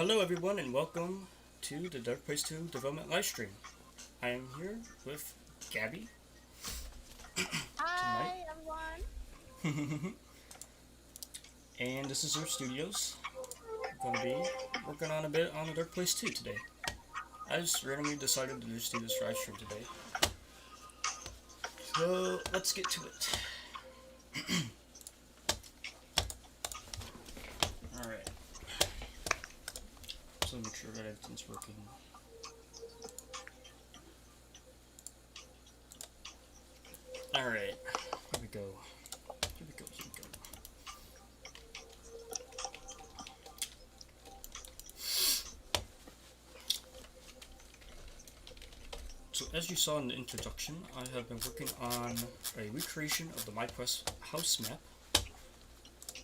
Hello everyone and welcome to the Dark Place 2 development livestream. I am here with Gabby tonight. Hi, everyone. And this is XerStudios. We're going to be working on a bit on the Dark Place 2 today. I just randomly decided to just do this livestream today. So let's get to it. Alright. So make sure that everything's working. Alright, here we go. Here we go. So as you saw in the introduction, I have been working on a recreation of the MyQuest house map.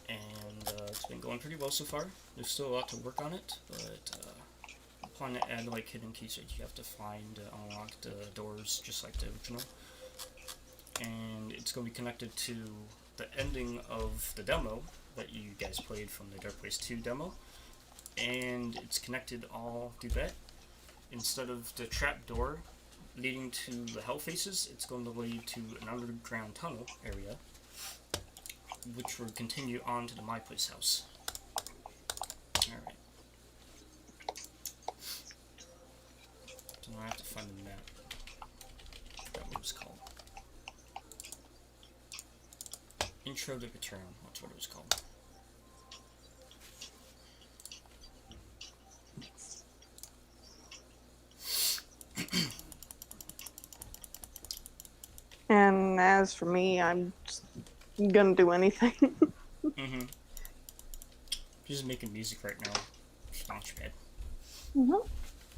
And it's been going pretty well so far. There's still a lot to work on it, but I'm planning to add like hidden keys that you have to find to unlock the doors just like the original. And it's going to be connected to the ending of the demo that you guys played from the Dark Place 2 demo. And it's connected all through that. Instead of the trap door leading to the hell faces, it's going to lead to an underground tunnel area, which will continue on to the My Place house. Alright. So now I have to find the map. I forgot what it was called. Intro to Return, that's what it was called. And as for me, I'm just gonna do anything. Just making music right now. Launchpad.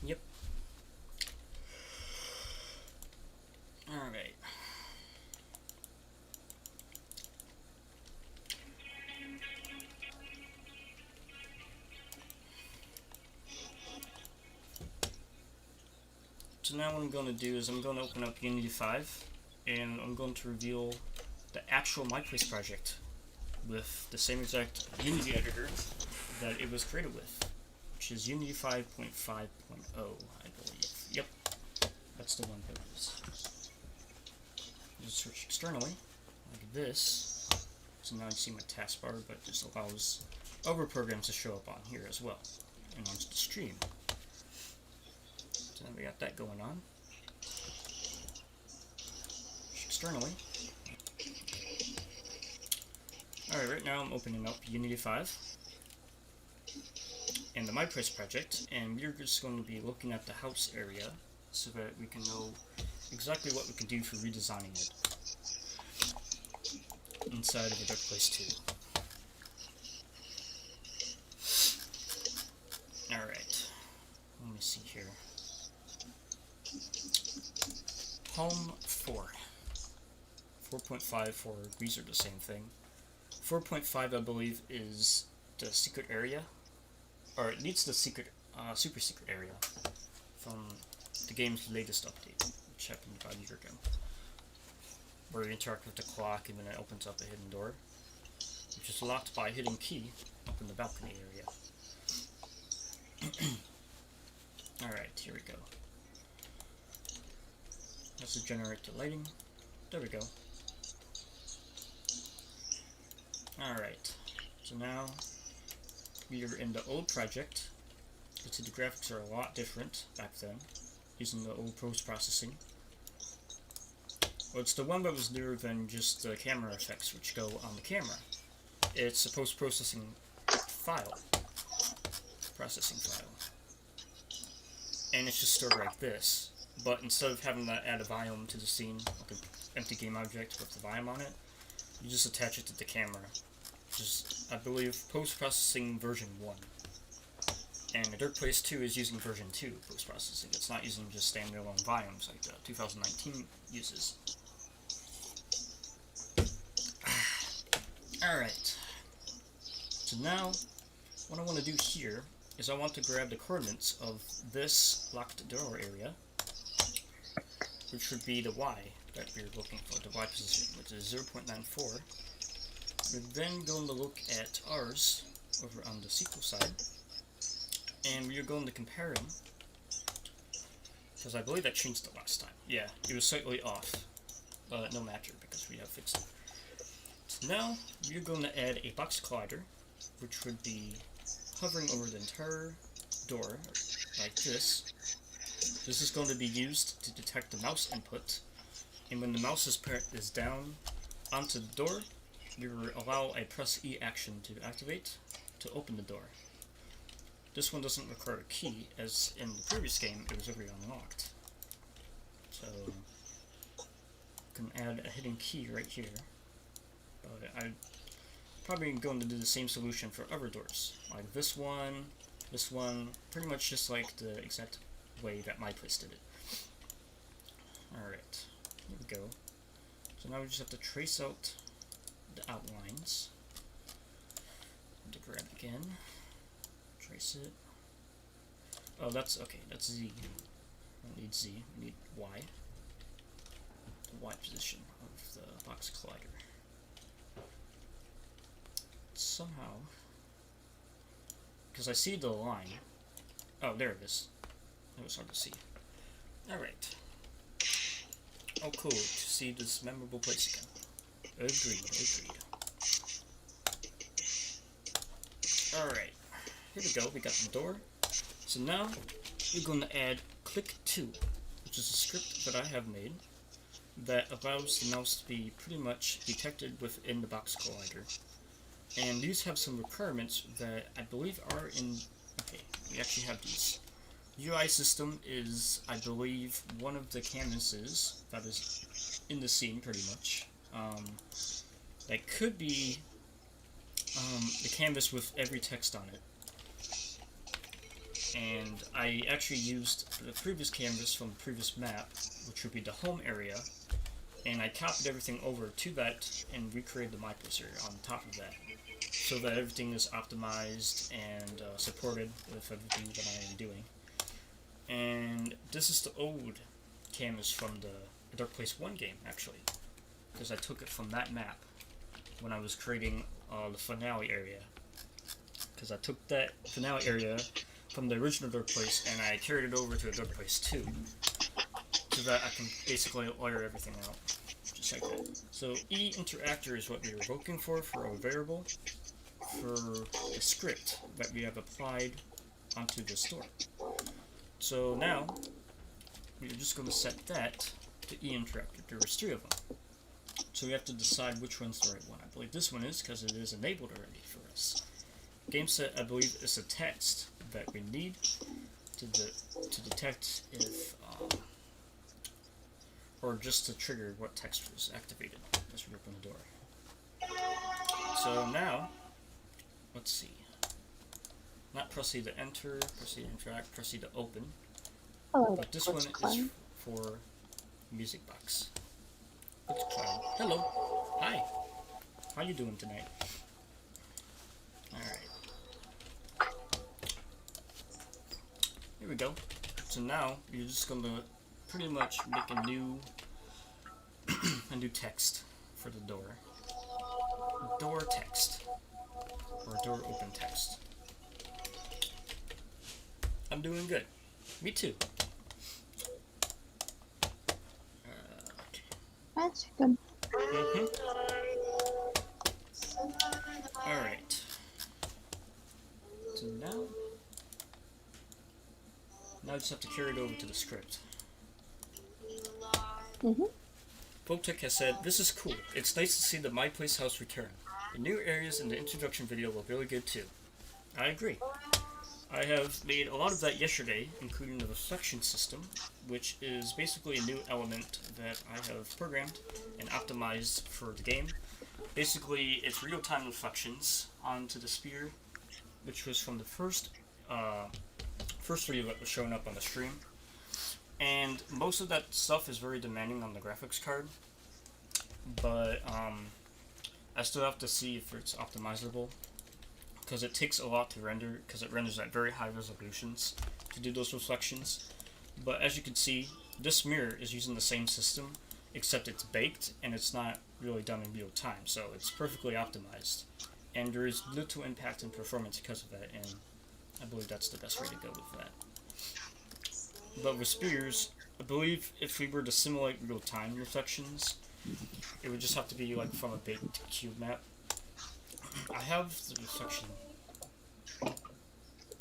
Yep. Alright. So now what I'm going to do is I'm going to open up Unity 5 and I'm going to reveal the actual MyPlace project with the same exact Unity editor that it was created with, which is Unity 5.5.0, I believe. Yep, that's the one that it is. Just search externally, like this. So now you see my taskbar, but it just allows other programs to show up on here as well, and on the stream. So now we got that going on. Externally. Alright, right now I'm opening up Unity 5 and the MyPlace project, and we're just going to be looking at the house area so that we can know exactly what we can do for redesigning it inside of a Dark Place 2. Alright, let me see here. Home 4. 4.5 for these are the same thing. 4.5 I believe is the secret area, or it needs the secret, super secret area from the game's latest update, which happened about a year ago, where you interact with the clock and then it opens up a hidden door, which is locked by a hidden key up in the balcony area. Alright, here we go. Let's just generate the lighting. There we go. Alright, so now we are in the old project. You can see the graphics are a lot different back then, using the old post-processing. Well, it's the one that was newer than just the camera effects which go on the camera. It's a post-processing file. Processing file. And it's just stored like this. But instead of having to add a volume to the scene, like an empty game object with the volume on it, you just attach it to the camera. Which is, I believe, post-processing version 1. And the Dark Place 2 is using version 2 post-processing. It's not using just standalone volumes like the 2019 uses. Alright. So now, what I want to do here is I want to grab the coordinates of this locked door area, which would be the Y that we're looking for, the Y position, which is 0.94. We're then going to look at ours over on the SQL side, and we are going to compare them, because I believe that changed the last time. Yeah, it was slightly off, but no matter, because we have fixed it. So now, we're going to add a box collider, which would be hovering over the entire door, like this. This is going to be used to detect the mouse input, and when the mouse's parent is down onto the door, you will allow a press E action to activate to open the door. This one doesn't require a key, as in the previous game it was already unlocked. So, you can add a hidden key right here. But I'm probably going to do the same solution for other doors, like this one, pretty much just like the exact way that my place did it. Alright, here we go. So now we just have to trace out the outlines. To grab again. Trace it. Oh, that's okay. That's Z. We don't need Z. We need Y. The Y position of the box collider. Somehow, because I see the line. Oh, there it is. It was hard to see. Alright. Oh, cool. To see this memorable place again. Agreed. Alright. Here we go. We got the door. So now, we're going to add click 2, which is a script that I have made that allows the mouse to be pretty much detected within the box collider. And these have some requirements that I believe are in... Okay, we actually have these. UI system is, I believe, one of the canvases that is in the scene, pretty much. That could be the canvas with every text on it. And I actually used the previous canvas from the previous map, which would be the home area, and I copied everything over to that and recreated the My Place area on top of that, so that everything is optimized and supported with everything that I am doing. And this is the old canvas from the Dark Place 1 game, actually, because I took it from that map when I was creating the finale area. Because I took that finale area from the original Dark Place and I carried it over to Dark Place 2, so that I can basically layer everything out, just like that. So E interactor is what we were looking for a variable for the script that we have applied onto this door. So now, we're just going to set that to E interactor. There's 3 of them. So we have to decide which one's the right one. I believe this one is, because it is enabled already for us. Game set, I believe, is a text that we need to detect if, or just to trigger what text was activated as we open the door. So now, let's see. Not press E to enter, press E to interact, press E to open. Hello, But this one is for music box. Oops, cloud. Hello. Hi. How you doing tonight? Alright. Here we go. So now you're just gonna pretty much make a new text for the door. Door text. Or door open text. I'm doing good. Me too. Okay. That's good. Alright. So now I just have to carry it over to the script. Voltec has said, "This is cool. It's nice to see the My Place house return. The new areas in the introduction video look really good too." I agree. I have made a lot of that yesterday, including the reflection system, which is basically a new element that I have programmed and optimized for the game. Basically, it's real-time reflections onto the sphere, which was from the first video that was showing up on the stream. And most of that stuff is very demanding on the graphics card, but I still have to see if it's optimizable, because it takes a lot to render, because it renders at very high resolutions to do those reflections. But as you can see, this mirror is using the same system, except it's baked and it's not really done in real time, so it's perfectly optimized. And there is little impact in performance because of that, and I believe that's the best way to go with that. But with spears, I believe if we were to simulate real-time reflections, it would just have to be like from a baked cube map. I have the reflection,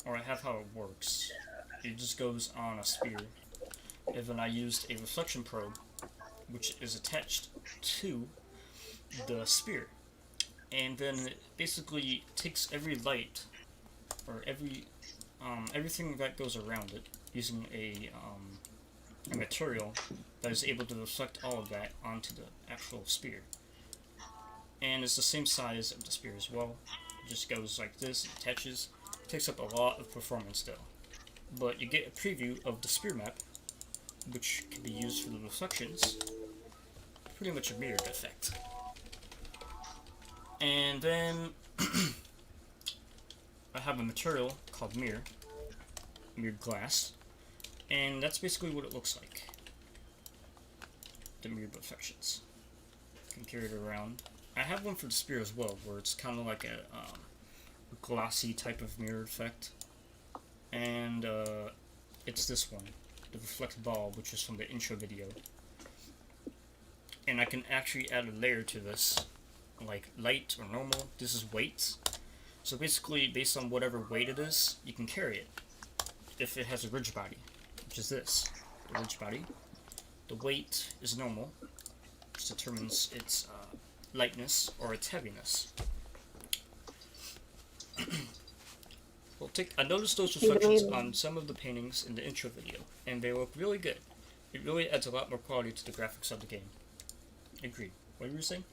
or I have how it works. It just goes on a spear, and then I used a reflection probe, which is attached to the spear, and then it basically takes every light, or everything that goes around it, using a material that is able to reflect all of that onto the actual spear. And it's the same size of the spear as well. It just goes like this, attaches, takes up a lot of performance though. But you get a preview of the spear map, which can be used for the reflections. Pretty much a mirrored effect. And then I have a material called mirrored glass, and that's basically what it looks like. The mirrored reflections. You can carry it around. I have one for the spear as well, where it's kind of like a glossy type of mirror effect. And it's this one, the reflect ball, which is from the intro video. And I can actually add a layer to this, like light or normal. This is weight. So basically, based on whatever weight it is, you can carry it. If it has a ridge body, which is this, the ridge body, the weight is normal, which determines its lightness or its heaviness. Well, I noticed those reflections on some of the paintings in the intro video, and they look really good. It really adds a lot more quality to the graphics of the game. Agreed. What were you saying?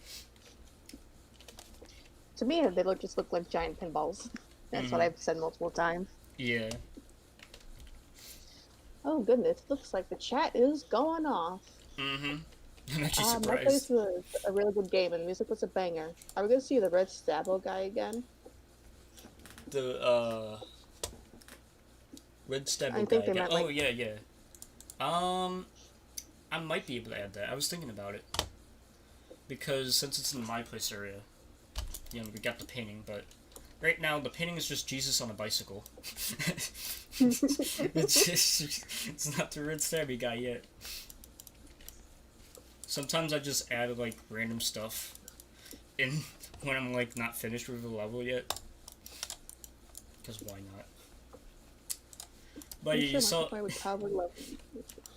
To me, they just look like giant pinballs. That's what I've said multiple times. Yeah. Oh goodness, looks like the chat is going off. I'm actually My surprised. place was a really good game, and the music was a banger. Are we gonna see the Red Stabbo guy again? The Red Stabbo I think guy. they meant, Oh yeah. I might be able to add that. I was thinking about it because since it's in the My Place area, you know, we got the painting, but right now the painting is just Jesus on a bicycle. It's not the Red Stabby guy yet. Sometimes I just add like random stuff in when I'm like not finished with the level yet. Because why not? But you saw. I would probably love it.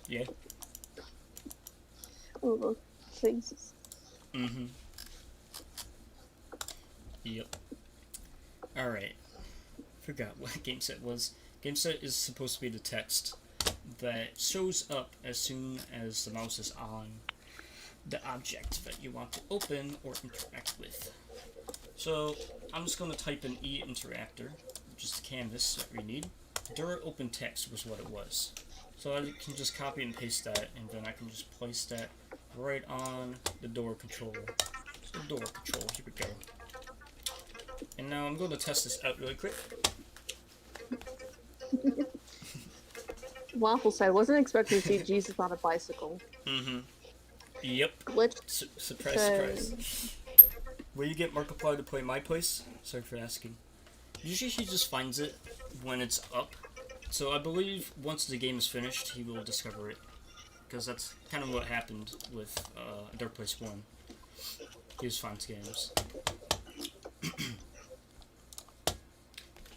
Yeah. Oh, Jesus. Yep. Alright. Forgot what game set was. Game set is supposed to be the text that shows up as soon as the mouse is on the object that you want to open or interact with. So I'm just going to type in e-interactor, which is the canvas that we need. Dura open text was what it was. So I can just copy and paste that, and then I can just place that right on the door controller. So door control, here we go. And now I'm going to test this out really quick. Waffle said, wasn't expecting to see Jesus on a bicycle. Yep. Glitch. Surprise, surprise. Will you get Markiplier to play My Place? Sorry for asking. Usually he just finds it when it's up. So I believe once the game is finished, he will discover it. Because that's kind of what happened with Dark Place 1. He just finds games.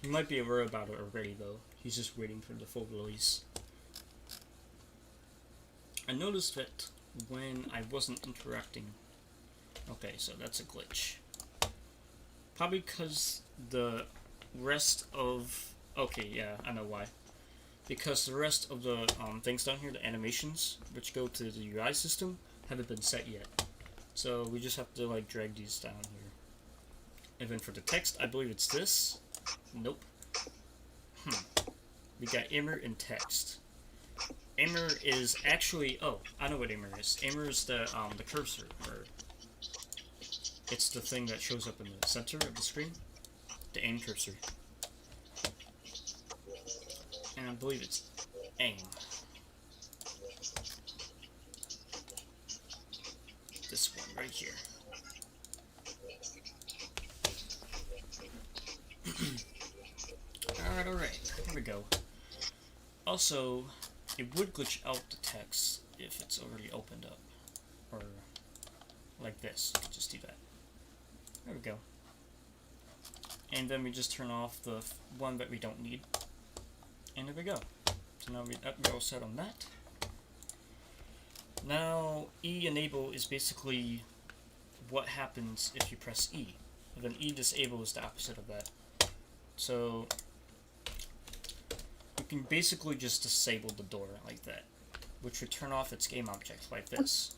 He might be aware about it already, though. He's just waiting for the full release. I noticed that when I wasn't interacting... Okay, so that's a glitch. Probably because the rest of... Okay, yeah, I know why. Because the rest of the things down here, the animations, which go to the UI system, haven't been set yet. So we just have to like drag these down here. And then for the text, I believe it's this. Nope. We got Immer and text. Immer is actually... Oh, I know what Immer is. Immer is the cursor, or... It's the thing that shows up in the center of the screen. The aim cursor. And I believe it's aim. This one right here. Alright. Here we go. Also, it would glitch out the text if it's already opened up. Or like this. You can just do that. There we go. And then we just turn off the one that we don't need. And there we go. So now we're all set on that. Now, E enable is basically what happens if you press E. And then E disable is the opposite of that. So, you can basically just disable the door like that, which would turn off its game object like this.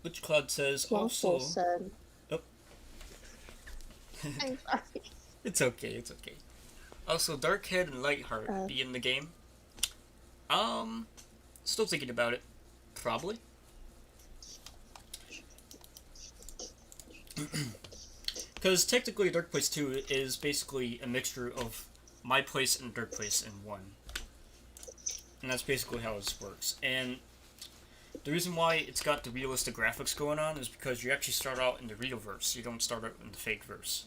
Which Cloud says also... said. Oh. I'm sorry. It's okay, it's okay. Also, Darkhead and Lightheart be in the game. Still thinking about it. Probably. Because technically Dark Place 2 is basically a mixture of My Place and Dark Place in one. And that's basically how this works. And the reason why it's got the realistic graphics going on is because you actually start out in the real verse. You don't start out in the fake verse.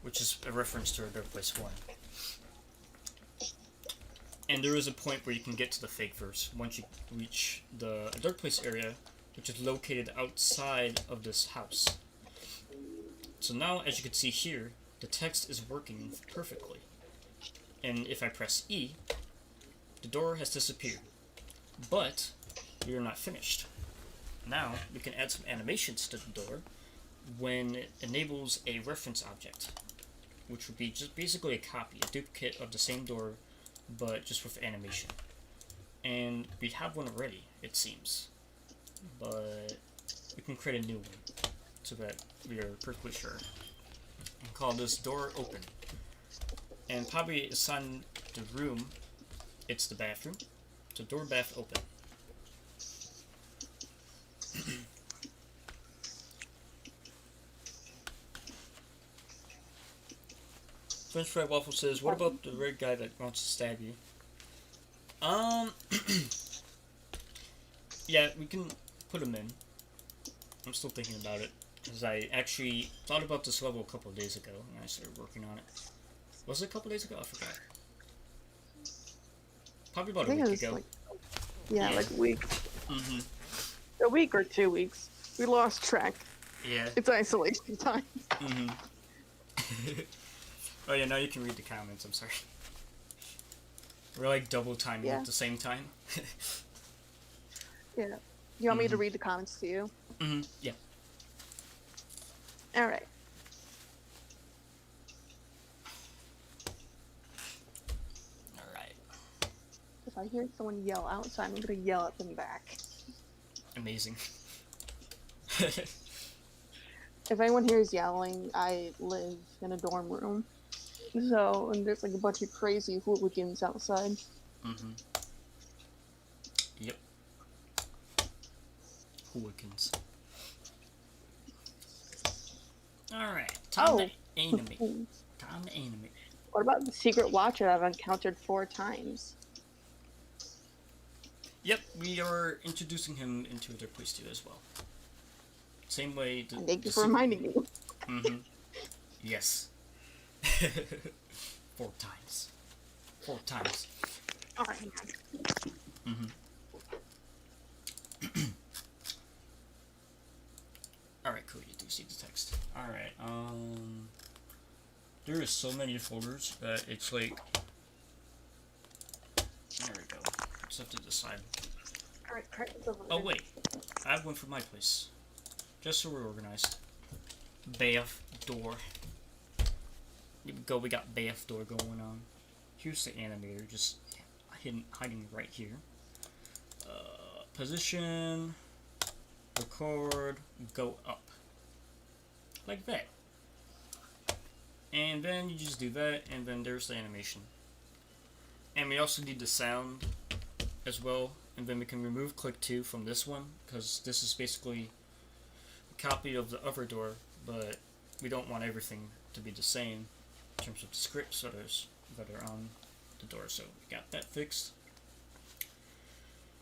Which is a reference to Dark Place 1. And there is a point where you can get to the fake verse once you reach the Dark Place area, which is located outside of this house. So now, as you can see here, the text is working perfectly. And if I press E, the door has disappeared. But we are not finished. Now, we can add some animations to the door when it enables a reference object, which would be just basically a copy, a duplicate of the same door, but just with animation. And we have one already, it seems. But we can create a new one, so that we are perfectly sure. And call this door open. And probably assign the room, it's the bathroom, so door bath open. French Fry Waffle says, what about the red guy that wants to stab you? Yeah, we can put him in. I'm still thinking about it, because I actually thought about this level a couple of days ago, and I started working on it. Was it a couple of days ago? I forgot. Probably about a week ago. Like, yeah, like a week. Mm-hmm. A week or 2 weeks. We lost track. Yeah. It's isolation time. Mm-hmm. Oh yeah, now you can read the comments, I'm sorry. We're like double timing at the same time. Yeah. You want me to read the comments to you? Mm-hmm, yeah. Alright. Alright. If I hear someone yell outside, I'm gonna yell at them back. Amazing. If anyone hears yelling, I live in a dorm room. So, and there's like a bunch of crazy hooligans outside. Mm-hmm. Yep. Hooligans. Alright, time to animate. Time to animate. What about the secret watcher I've encountered 4 times? Yep, we are introducing him into Dark Place 2 as well. Same way... Thank you for reminding me. Mm-hmm. Yes. 4 times. 4 times. Alright. Mm-hmm. Alright, cool, you do see the text. Alright, there is so many folders that it's like... There we go. Just have to decide. Alright, oh wait, I have one for my place. Just so we're organized. Bath door. Here we go, we got bath door going on. Here's the animator, just hiding right here. Position, record, go up. Like that. And then you just do that, and then there's the animation. And we also need the sound as well, and then we can remove click 2 from this one, because this is basically a copy of the other door, but we don't want everything to be the same in terms of the scripts that are on the door, so we got that fixed.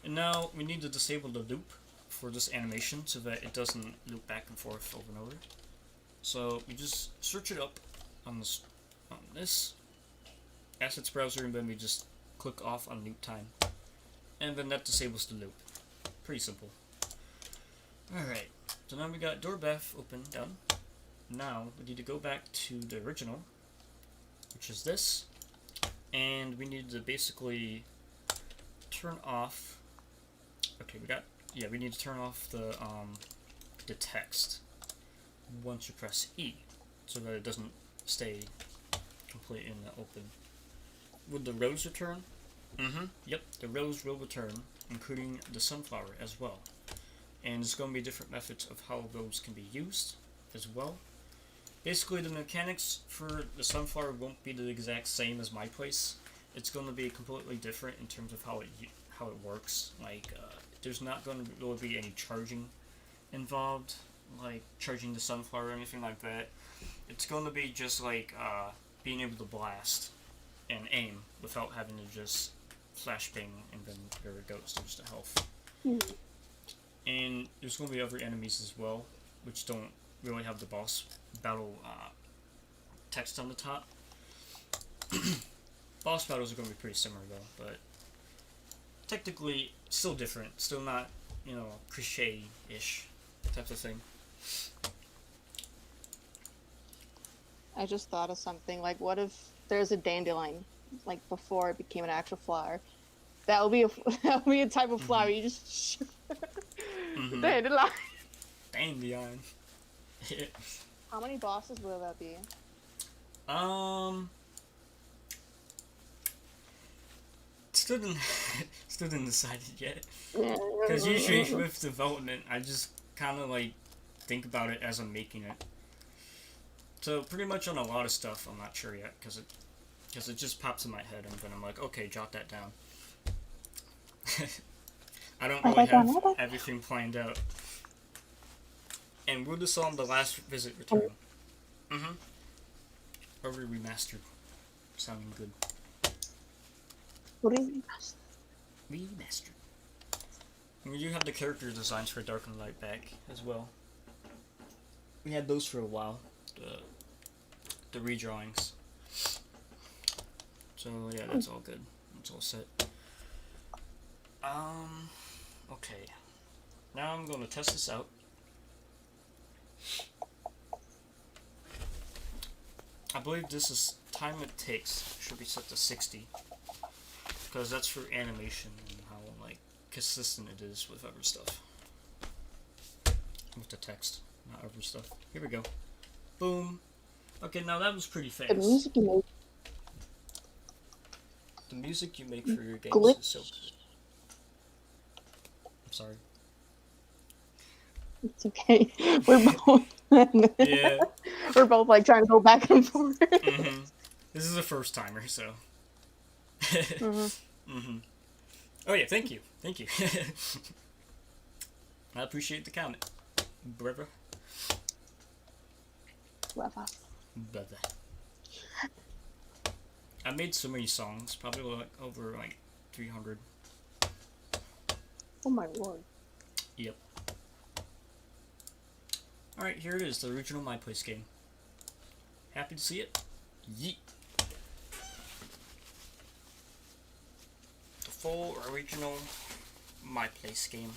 And now we need to disable the loop for this animation so that it doesn't loop back and forth over and over. So you just search it up on this assets browser, and then we just click off on loop time, and then that disables the loop. Pretty simple. Alright, so now we got door bath open, done. Now we need to go back to the original, which is this, and we need to basically turn off. Okay, we need to turn off the text once you press E, so that it doesn't stay completely in the open. Would the rose return? Yep, the rose will return, including the sunflower as well. And there's going to be different methods of how those can be used as well. Basically, the mechanics for the sunflower won't be the exact same as my place. It's going to be completely different in terms of how it works. Like, there's not going to really be any charging involved, like charging the sunflower or anything like that. It's going to be just like being able to blast and aim without having to just flashbang, and then there it goes, there's the health. And there's going to be other enemies as well, which don't really have the boss battle text on the top. Boss battles are going to be pretty similar though, but technically still different, still not, cliche-ish type of thing. I just thought of something. Like, what if there's a dandelion, like before it became an actual flower? That would be a type of flower. You just dandelion. Dandelion. How many bosses will that be? Still didn't decide it yet. Yeah. Because usually with development, I just kind of like think about it as I'm making it. So pretty much on a lot of stuff, I'm not sure yet, because it just pops in my head, and then I'm like, okay, jot that down. I don't really have everything planned out. And will the song The Last Visit return? Or remastered. Sounding good. What do you mean? Remastered. And we do have the character designs for Dark and Light back as well. We had those for a while. The redrawings. So yeah, that's all good. That's all set. Okay. Now I'm going to test this out. I believe this is time it takes should be set to 60, because that's for animation and how like consistent it is with other stuff. With the text, not other stuff. Here we go. Boom. Okay, now that was pretty fast. The music you make for your games is so good. I'm sorry. It's okay. We're both. Yeah. We're both like trying to go back and forth. This is a first timer, so. Oh yeah, thank you. I appreciate the comment, brother. Brother. I made so many songs, probably like over like 300. Oh my lord. Yep. Alright, here it is, the original My Place game. Happy to see it? Yeet. The full original My Place game.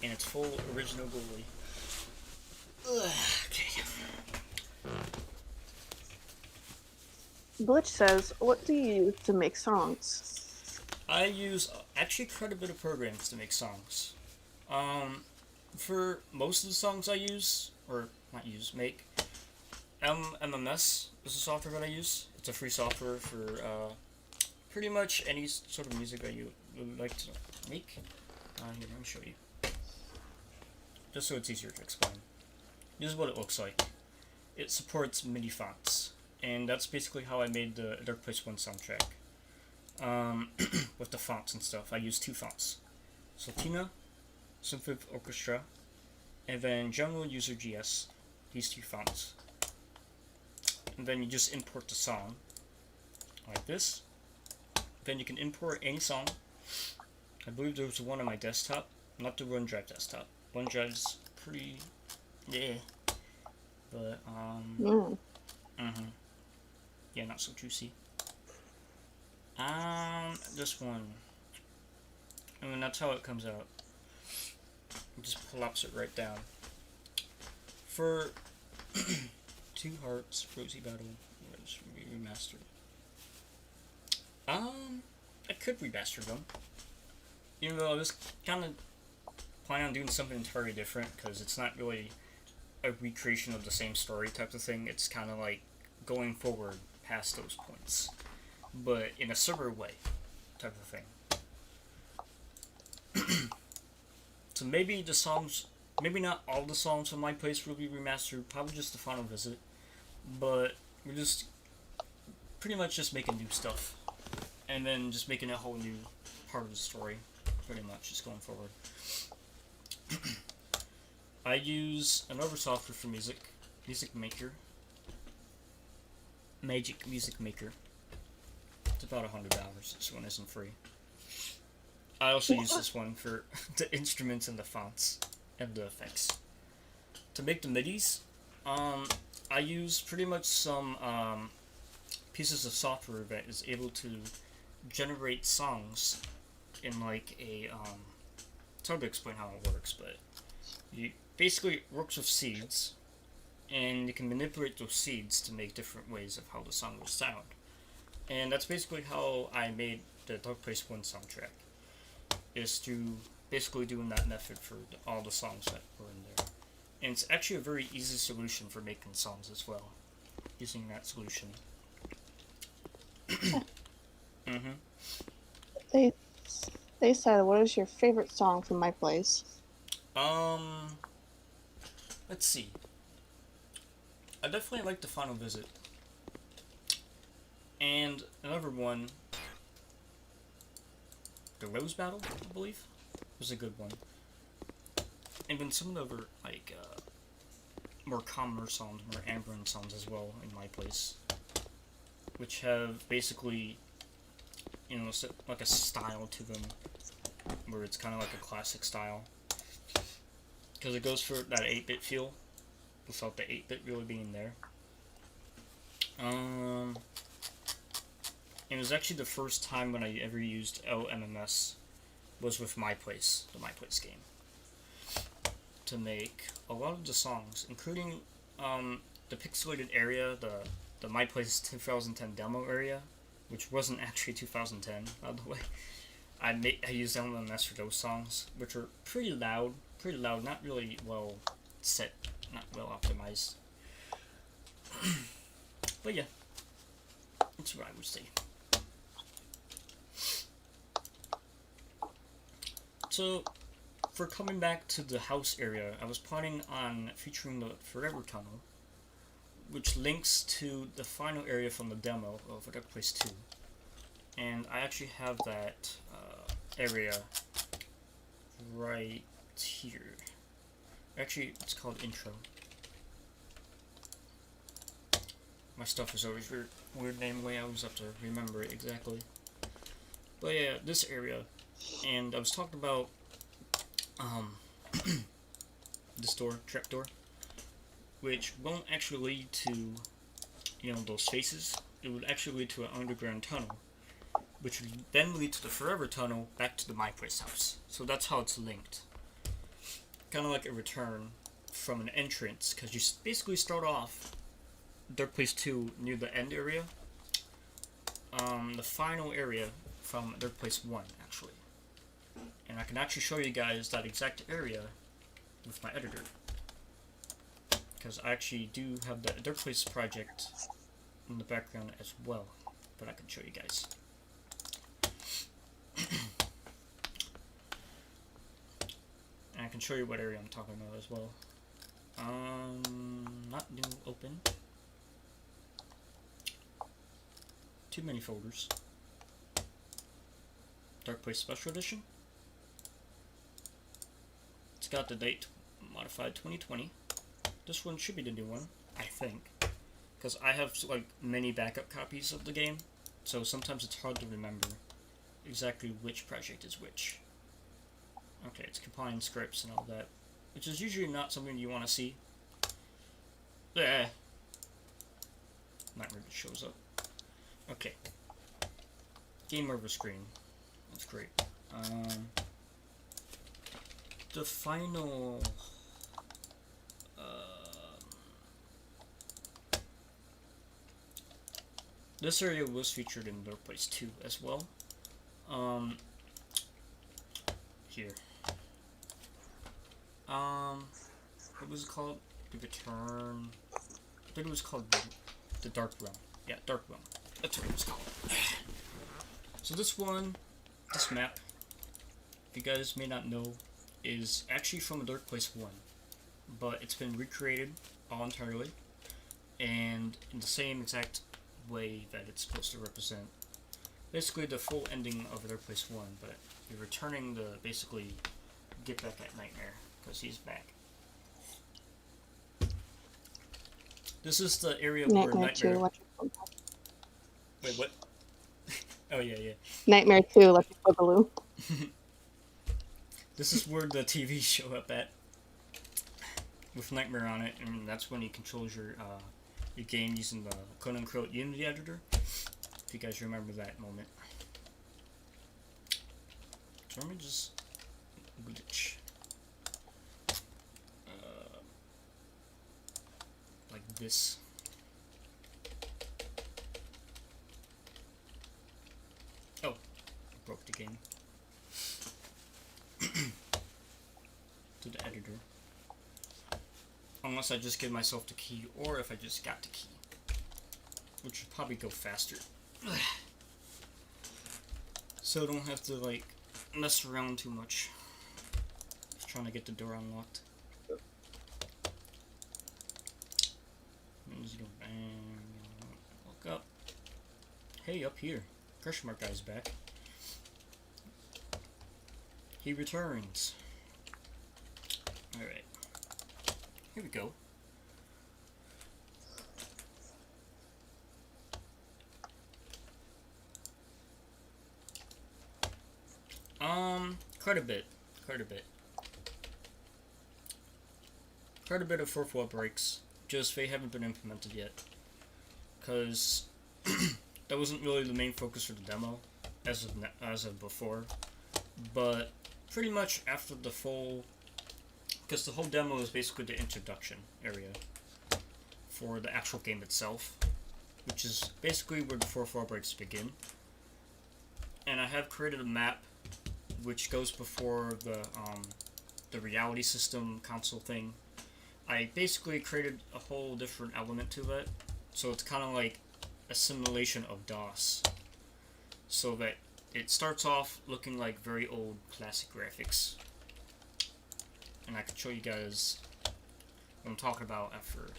And its full original goalie. Okay. Glitch says, what do you use to make songs? I use actually quite a bit of programs to make songs. For most of the songs I use, or not use, make, MMS is the software that I use. It's a free software for pretty much any sort of music that you would like to make. Here, let me show you. Just so it's easier to explain. This is what it looks like. It supports MIDI fonts, and that's basically how I made the Dark Place 1 soundtrack. With the fonts and stuff, I use two fonts. Sultina, Symphonic Orchestra, and then General User GS, these two fonts. And then you just import the song, like this. Then you can import any song. I believe there was one on my desktop, not the OneDrive desktop. OneDrive's pretty, yeah. But Mm. yeah, not so juicy. This one. I mean, that's how it comes out. It just plops it right down. For 2 Hearts, Rosie Battle, remastered. I could remaster them. Even though I was kind of planning on doing something entirely different, because it's not really a recreation of the same story type of thing. It's kind of like going forward past those points, but in a similar way type of thing. So maybe the songs, maybe not all the songs from My Place will be remastered, probably just the final visit, but we're just pretty much just making new stuff, and then just making a whole new part of the story, pretty much, just going forward. I use another software for music, Magic Music Maker. It's about $100. This one isn't free. I also use this one for the instruments and the fonts and the effects. To make the MIDIs, I use pretty much some pieces of software that is able to generate songs in like a it's hard to explain how it works, but you basically it works with seeds, and you can manipulate those seeds to make different ways of how the song will sound. And that's basically how I made the Dark Place 1 soundtrack, is through basically doing that method for all the songs that were in there. And it's actually a very easy solution for making songs as well, using that solution. They said, what is your favorite song from My Place? Let's see. I definitely like the Final Visit. And another one, the Rose Battle, I believe, was a good one. And then some of the other, like, more calmer songs, more ambient songs as well in My Place, which have basically, you know, like a style to them, where it's kind of like a classic style, because it goes for that 8-bit feel, without the 8-bit really being there. It was actually the first time when I ever used LMMS was with My Place, the My Place game, to make a lot of the songs, including the pixelated area, the My Place 2010 demo area, which wasn't actually 2010, by the way. I used LMMS for those songs, which are pretty loud, not really well set, not well optimized. But yeah, that's what I would say. So, for coming back to the house area, I was planning on featuring the Forever Tunnel, which links to the final area from the demo of Dark Place 2. And I actually have that area right here. Actually, it's called Intro. My stuff is always weird name way, I always have to remember it exactly. But yeah, this area. And I was talking about this door, trapdoor, which won't actually lead to, you know, those faces. It would actually lead to an underground tunnel, which would then lead to the Forever Tunnel back to the My Place house. So that's how it's linked. Kind of like a return from an entrance, because you basically start off Dark Place 2 near the end area. The final area from Dark Place 1, actually. And I can actually show you guys that exact area with my editor, because I actually do have the Dark Place project in the background as well, but I can show you guys. And I can show you what area I'm talking about as well. Not new, open. Too many folders. Dark Place Special Edition. It's got the date modified 2020. This one should be the new one, I think, because I have like many backup copies of the game, so sometimes it's hard to remember exactly which project is which. Okay, it's compiling scripts and all that, which is usually not something you want to see. Eh. Nightmare just shows up. Okay. Game over screen. That's great. The final... this area was featured in Dark Place 2 as well. Here. What was it called? The Return... I think it was called the Dark Realm. Yeah, Dark Realm. That's what it was called. So this map, if you guys may not know, is actually from a Dark Place 1. But it's been recreated all entirely, and in the same exact way that it's supposed to represent basically the full ending of Dark Place 1, but you're returning to basically get back at Nightmare, because he's back. This is the area where Nightmare... Wait, what? Oh, yeah. Nightmare 2, Electric Boogaloo. This is where the TV show up at, with Nightmare on it, and that's when he controls your game using the quote-unquote Unity editor, if you guys remember that moment. So let me just glitch. Like this. Oh, broke the game. To the editor. Unless I just give myself the key, or if I just got the key. Which would probably go faster. So I don't have to, like, mess around too much. Just trying to get the door unlocked. Look up. Hey, up here. Question mark guy's back. He returns. Alright. Here we go. Quite a bit. Quite a bit of fourth wall breaks. Just they haven't been implemented yet. Because that wasn't really the main focus for the demo as of before. But pretty much after the full... because the whole demo is basically the introduction area for the actual game itself, which is basically where the fourth wall breaks begin. And I have created a map which goes before the reality system console thing. I basically created a whole different element to it, so it's kind of like a simulation of DOS, so that it starts off looking like very old classic graphics. And I can show you guys what I'm talking about after,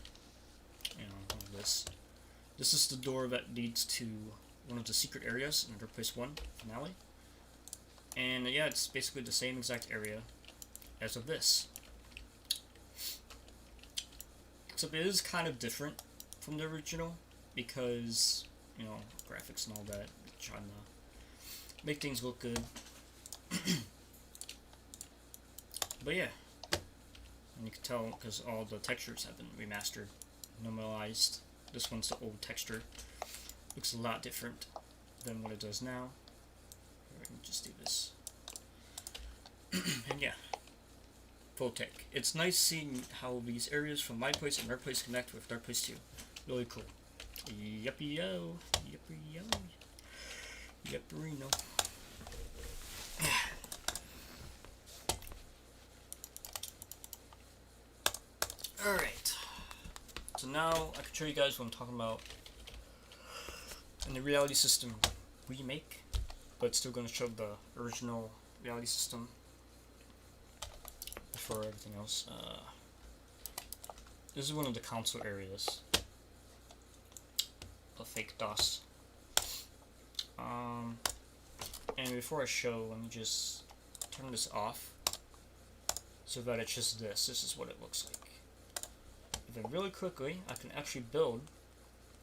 all this. This is the door that leads to one of the secret areas in Dark Place 1 finale. And yeah, it's basically the same exact area as of this. Except it is kind of different from the original, because, graphics and all that, trying to make things look good. But yeah. And you can tell because all the textures have been remastered, normalized. This one's the old texture. Looks a lot different than what it does now. Let me just do this. And yeah, full tech. It's nice seeing how these areas from my place and Dark Place connect with Dark Place 2. Really cool. Yuppie-yo. Yuppie-yo. Yupperino. Alright, so now I can show you guys what I'm talking about in the reality system remake, but it's still going to show the original reality system before everything else. This is one of the console areas of fake DOS. And before I show, let me just turn this off so that it's just this. This is what it looks like. Then really quickly, I can actually build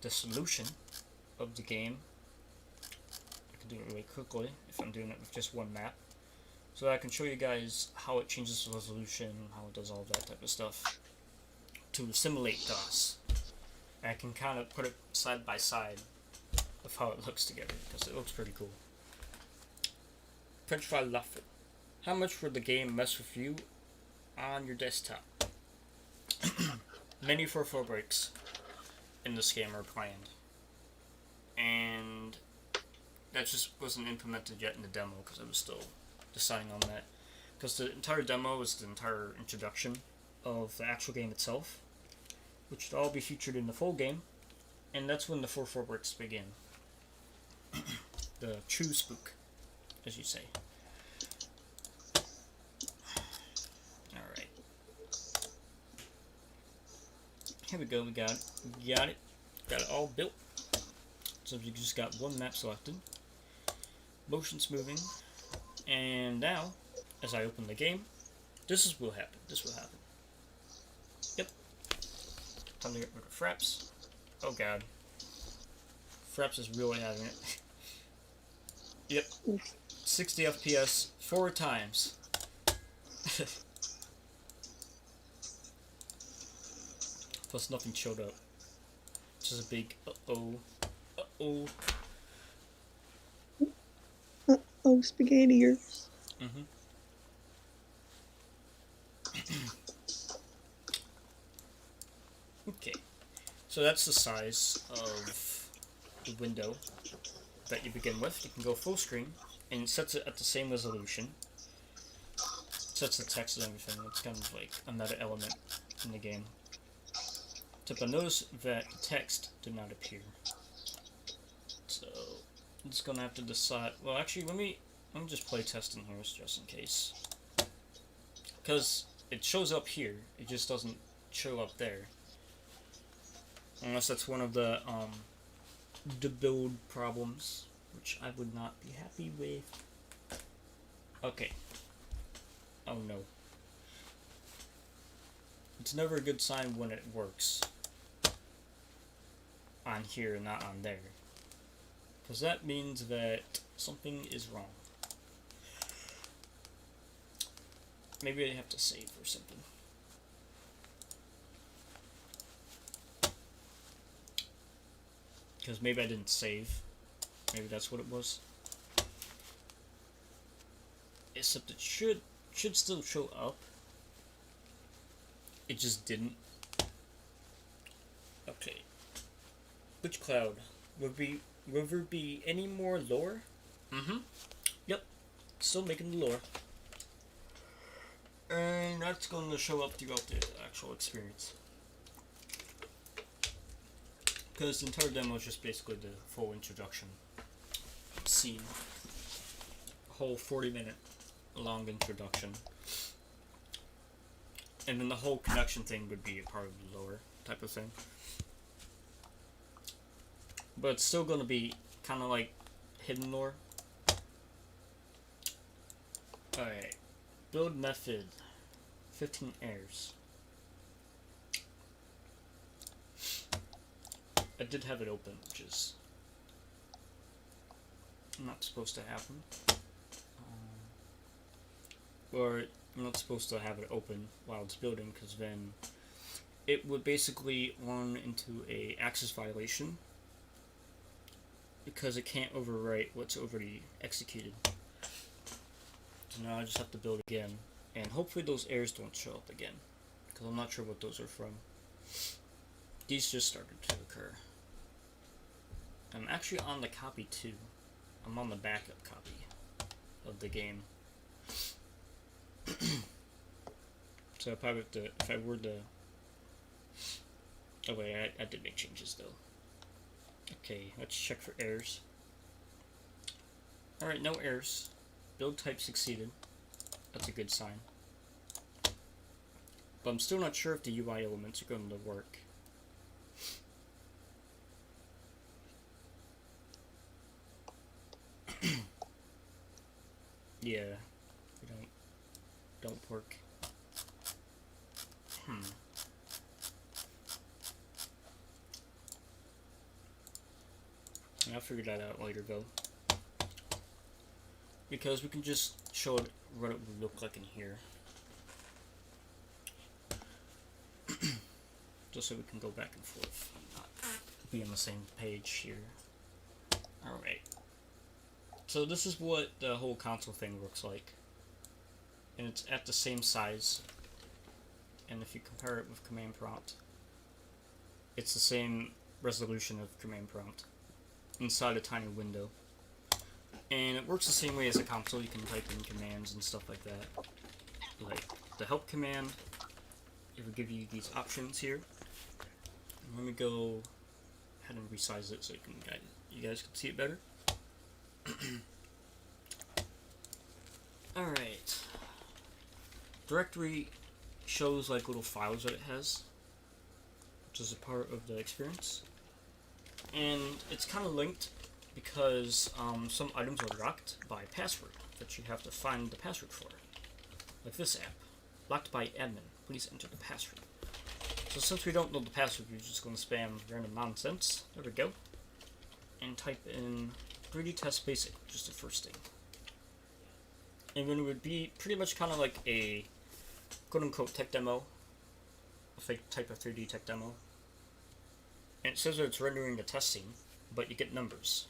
the solution of the game. I can do it really quickly if I'm doing it with just one map. So that I can show you guys how it changes the resolution, how it does all that type of stuff to simulate DOS. I can kind of put it side by side of how it looks together, because it looks pretty cool. French fry waffle. How much would the game mess with you on your desktop? Many 4-4 breaks in this game are planned, and that just wasn't implemented yet in the demo because I was still deciding on that. Because the entire demo is the entire introduction of the actual game itself, which would all be featured in the full game, and that's when the 4-4 breaks begin. The true spook, as you say. Alright. Here we go, we got it. Got it all built. So we just got one map selected. Motion smoothing. And now, as I open the game, this will happen. Yep. Time to get rid of Fraps. Oh god. Fraps is really having it. Yep. 60 FPS 4 times. Plus nothing showed up. Just a big uh-oh. Uh-oh. Oh, spaghetti ears. Mm-hmm. Okay. So that's the size of the window that you begin with. You can go full screen, and it sets it at the same resolution. Sets the text and everything. It's kind of like a meta element in the game. But notice that text did not appear. So I'm just gonna have to decide. Well, actually, let me just play test in here just in case, because it shows up here. It just doesn't show up there. Unless that's one of the build problems, which I would not be happy with. Okay. Oh no. It's never a good sign when it works on here and not on there, because that means that something is wrong. Maybe I have to save or something. Because maybe I didn't save. Maybe that's what it was. Except it should still show up. It just didn't. Okay. Which cloud? Will there be any more lore? Mm-hmm. Yep. Still making the lore. And that's going to show up throughout the actual experience. Because the entire demo is just basically the full introduction scene. A whole 40-minute long introduction. And then the whole connection thing would be a part of the lore type of thing. But it's still going to be kind of like hidden lore. Alright. Build method. 15 airs. I did have it open, which is not supposed to happen. Or I'm not supposed to have it open while it's building, because then it would basically run into a access violation, because it can't overwrite what's already executed. So now I just have to build again, and hopefully those errors don't show up again, because I'm not sure what those are from. These just started to occur. I'm actually on the copy too. I'm on the backup copy of the game. So I probably have to, if I were to... Oh wait, I did make changes though. Okay, let's check for errors. Alright, no errors. Build type succeeded. That's a good sign. But I'm still not sure if the UI elements are going to work. Yeah, they don't work. I'll figure that out later though. Because we can just show it what it would look like in here. Just so we can go back and forth and not be on the same page here. Alright. So this is what the whole console thing looks like. And it's at the same size. And if you compare it with command prompt, it's the same resolution of command prompt inside a tiny window. And it works the same way as a console. You can type in commands and stuff like that. Like the help command, it will give you these options here. And let me go ahead and resize it so you guys can see it better. Alright. Directory shows like little files that it has, which is a part of the experience. And it's kind of linked because some items are locked by password that you have to find the password for. Like this app, locked by admin, please enter the password. So since we don't know the password, we're just going to spam random nonsense. There we go. And type in 3D test basic, just the first thing. And then it would be pretty much kind of like a quote-unquote tech demo, a fake type of 3D tech demo. And it says that it's rendering the test scene, but you get numbers.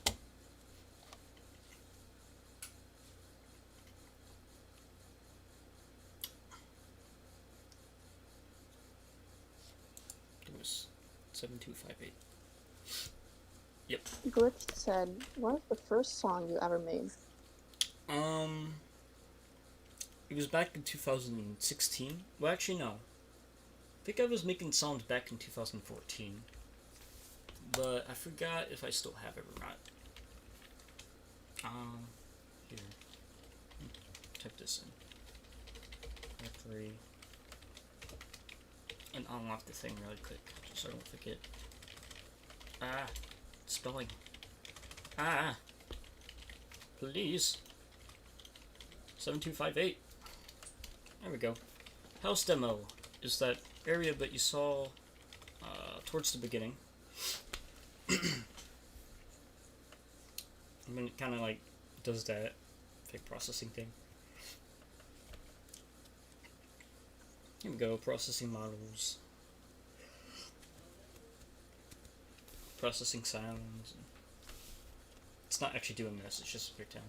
It was 7258. Yep. Glitch said, what is the first song you ever made? It was back in 2016. Well, actually, no. I think I was making songs back in 2014. But I forgot if I still have it or not. Here. Type this in. F3. And unlock the thing really quick, just so I don't forget. Ah. Spelling. Ah. Please. 7258. There we go. House demo is that area that you saw towards the beginning. And then it kind of like does that fake processing thing. Here we go, processing models. Processing sounds. It's not actually doing this, it's just pretend.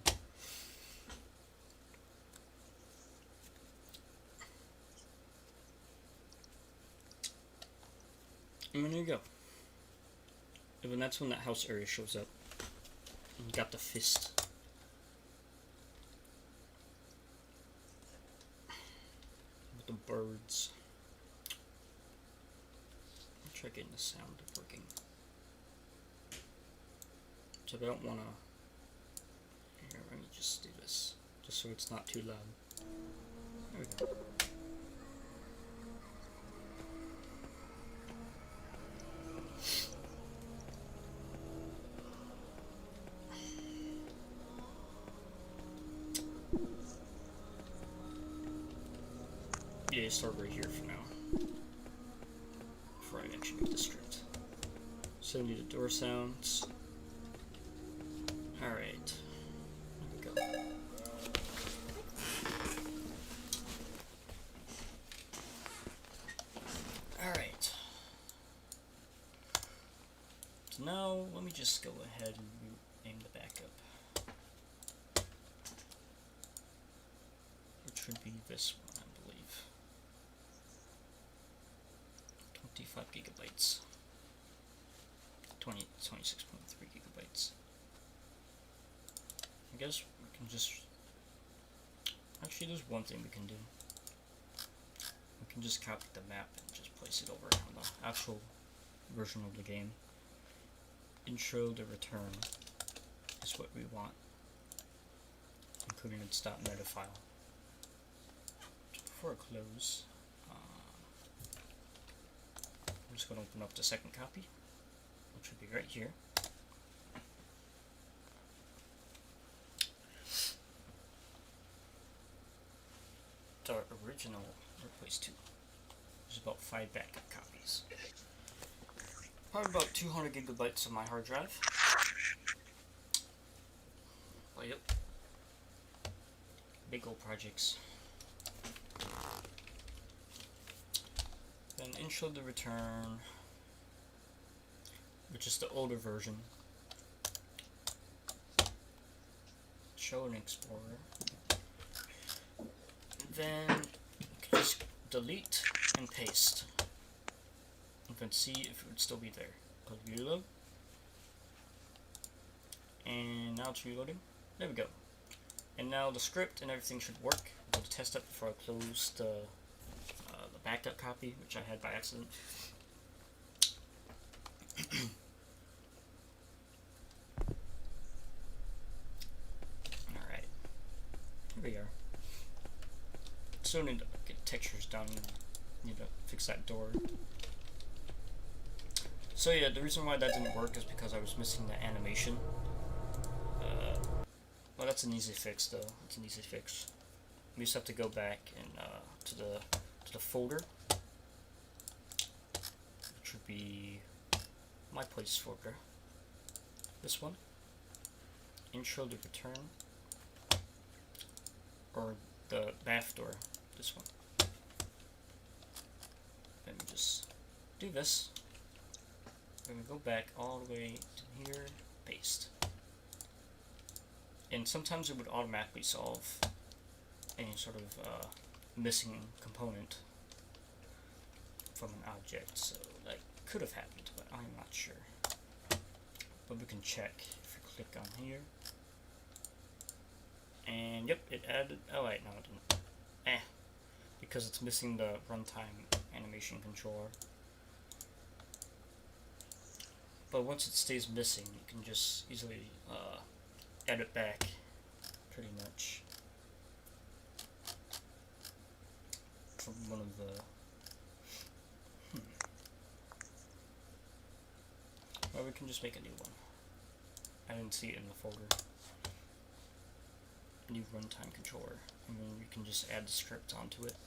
And there you go. And then that's when that house area shows up. And you got the fist. With the birds. I'll try getting the sound working. So I don't want to... Here, let me just do this. Just so it's not too loud. There we go. Yeah, start right here for now. Before I actually make the script. So I need the door sounds. Alright. There we go. Alright. So now, let me just go ahead and rename the backup. Which would be this one, I believe. 25 gigabytes. 26.3 gigabytes. I guess we can just... Actually, there's one thing we can do. We can just copy the map and just place it over on the actual version of the game. Intro to return is what we want, including its .meta file. So before I close, I'm just going to open up the second copy, which would be right here. The original replace 2. There's about 5 backup copies. Probably about 200 gigabytes on my hard drive. Oh, yep. Big old projects. Then intro to return. which is the older version. Show and Explorer. Then you can just delete and paste. You can see if it would still be there. Click reload. And now it's reloading. There we go. And now the script and everything should work. I'm going to test it before I close the backup copy, which I had by accident. Alright. Here we are. Still need to get textures done. Need to fix that door. So yeah, the reason why that didn't work is because I was missing the animation. Well, that's an easy fix, though. It's an easy fix. We just have to go back and to the folder, which would be my place folder. This one, intro to return, or the bath door. This one. Let me just do this. Then we go back all the way to here, paste. And sometimes it would automatically solve any sort of missing component from an object, so that could have happened, but I'm not sure. But we can check if we click on here. And yep, it added, oh wait, no it didn't. Because it's missing the runtime animation controller. But once it stays missing, you can just easily add it back, pretty much, from one of the. Well, we can just make a new one. I didn't see it in the folder. New runtime controller, and then we can just add the script onto it.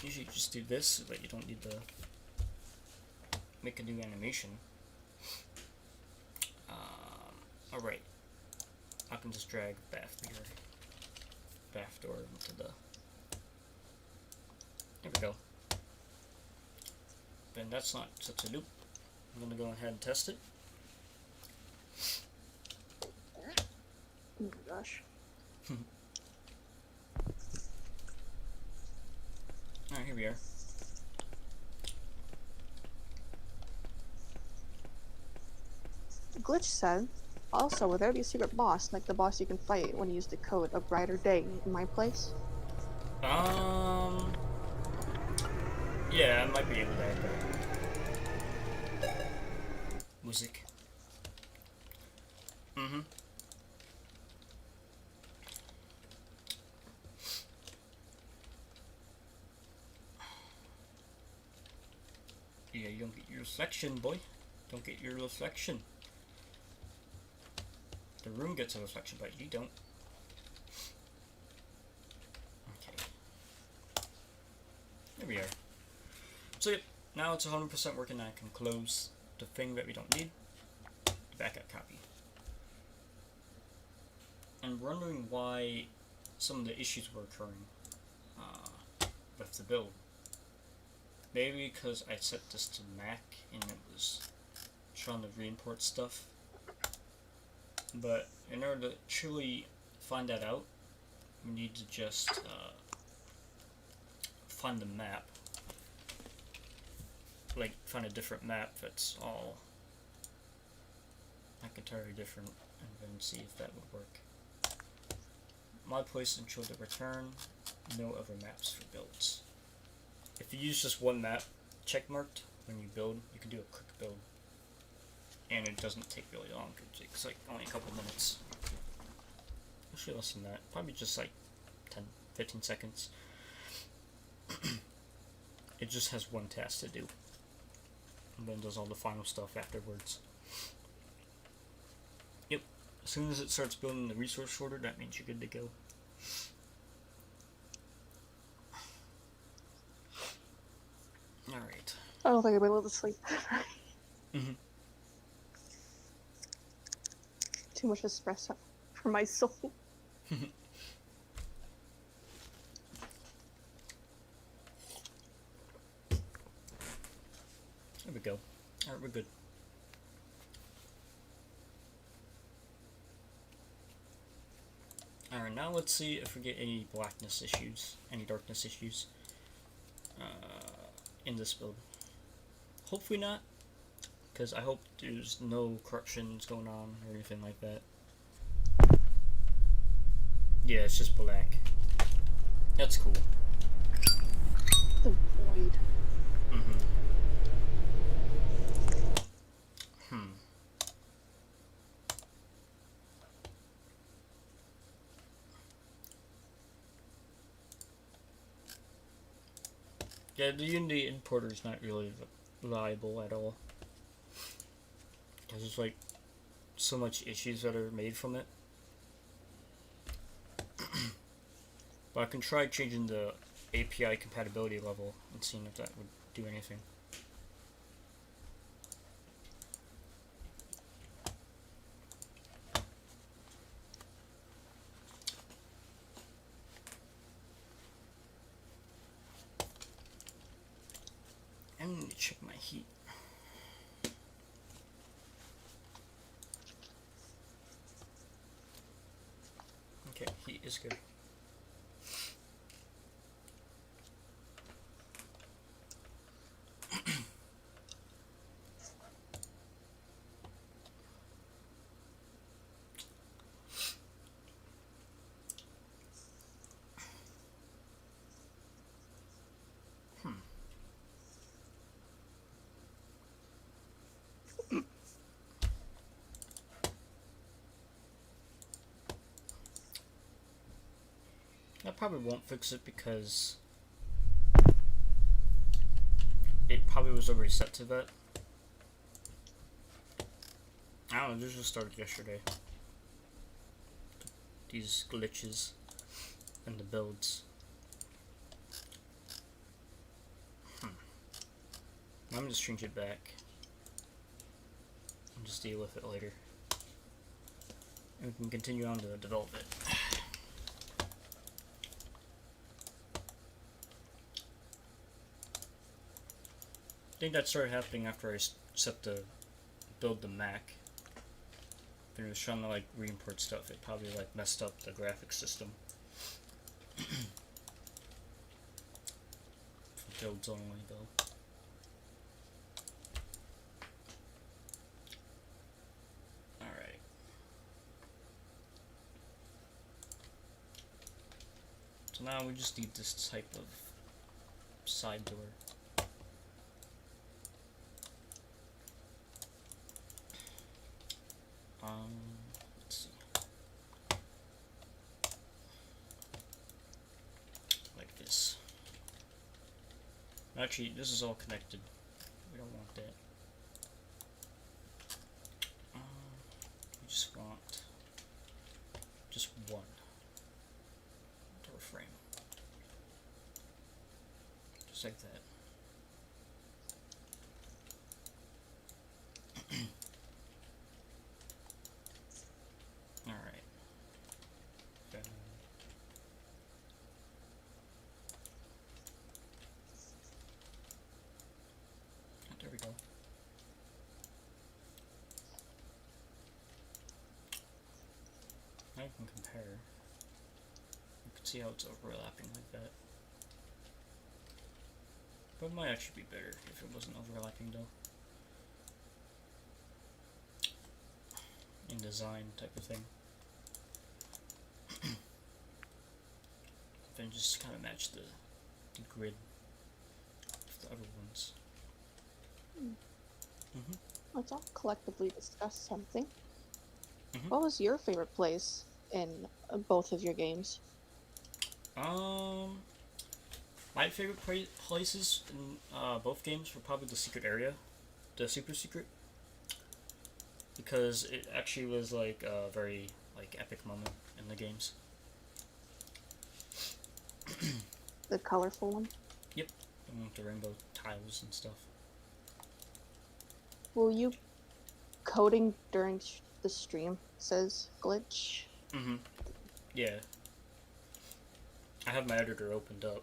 Usually, you just do this so that you don't need to make a new animation. Alright, I can just drag bath door into the. There we go. Then that's not such a loop. I'm gonna go ahead and test it. Oh my gosh. Alright, here we are. Glitch said, also, will there be a secret boss, like the boss you can fight when you use the code A Brighter Day in my place? Yeah, I might be able to add that. Music. Yeah, you don't get your reflection, boy. Don't get your reflection. The room gets a reflection, but you don't. Okay. There we are. So yep, now it's 100% working. I can close the thing that we don't need, the backup copy. And wondering why some of the issues were occurring with the build. Maybe because I set this to Mac and it was trying to re-import stuff. But in order to truly find that out, we need to just find the map. Like, find a different map that's all like entirely different, and then see if that would work. My place intro to return, no other maps for builds. If you use just one map checkmarked when you build, you can do a quick build. And it doesn't take really long, it takes like only a couple minutes. Actually less than that, probably just like 10-15 seconds. It just has one task to do. And then does all the final stuff afterwards. Yep, as soon as it starts building the resource sorter, that means you're good to go. Alright. I don't think I'll be able to sleep. Too much espresso for my soul. now let's see if we get any blackness issues, any darkness issues in this build. Hopefully not, because I hope there's no corruptions going on or anything like that. Yeah, it's just black. That's cool. The void. Yeah, the Unity importer is not really reliable at all. There's like so much issues that are made from it. But I can try changing the API compatibility level and seeing if that would do anything. I'm gonna check my heat. Okay, heat is good. That probably won't fix it because it probably was already set to that. I don't know, this just started yesterday. These glitches in the builds. I'm gonna just change it back and just deal with it later. And we can continue on to develop it. I think that started happening after I set the build the Mac. When it was trying to like re-import stuff, it probably like messed up the graphics system. For builds only though. Alright. So now we just need this type of side door. Let's see. Like this. Actually, this is all connected. We don't want that. We just want just one door frame. Just like that. Alright. There we go. Now you can compare. You can see how it's overlapping like that. But it might actually be better if it wasn't overlapping though. In design type of thing. Then just kind of match the grid of the other ones. Let's all collectively discuss something. What was your favorite place in both of your games? My favorite places in both games were probably the secret area, the super secret, because it actually was like a very like epic moment in the games. The colorful one? Yep, with the rainbow tiles and stuff. Were you coding during the stream? Says glitch. Yeah. I have my editor opened up.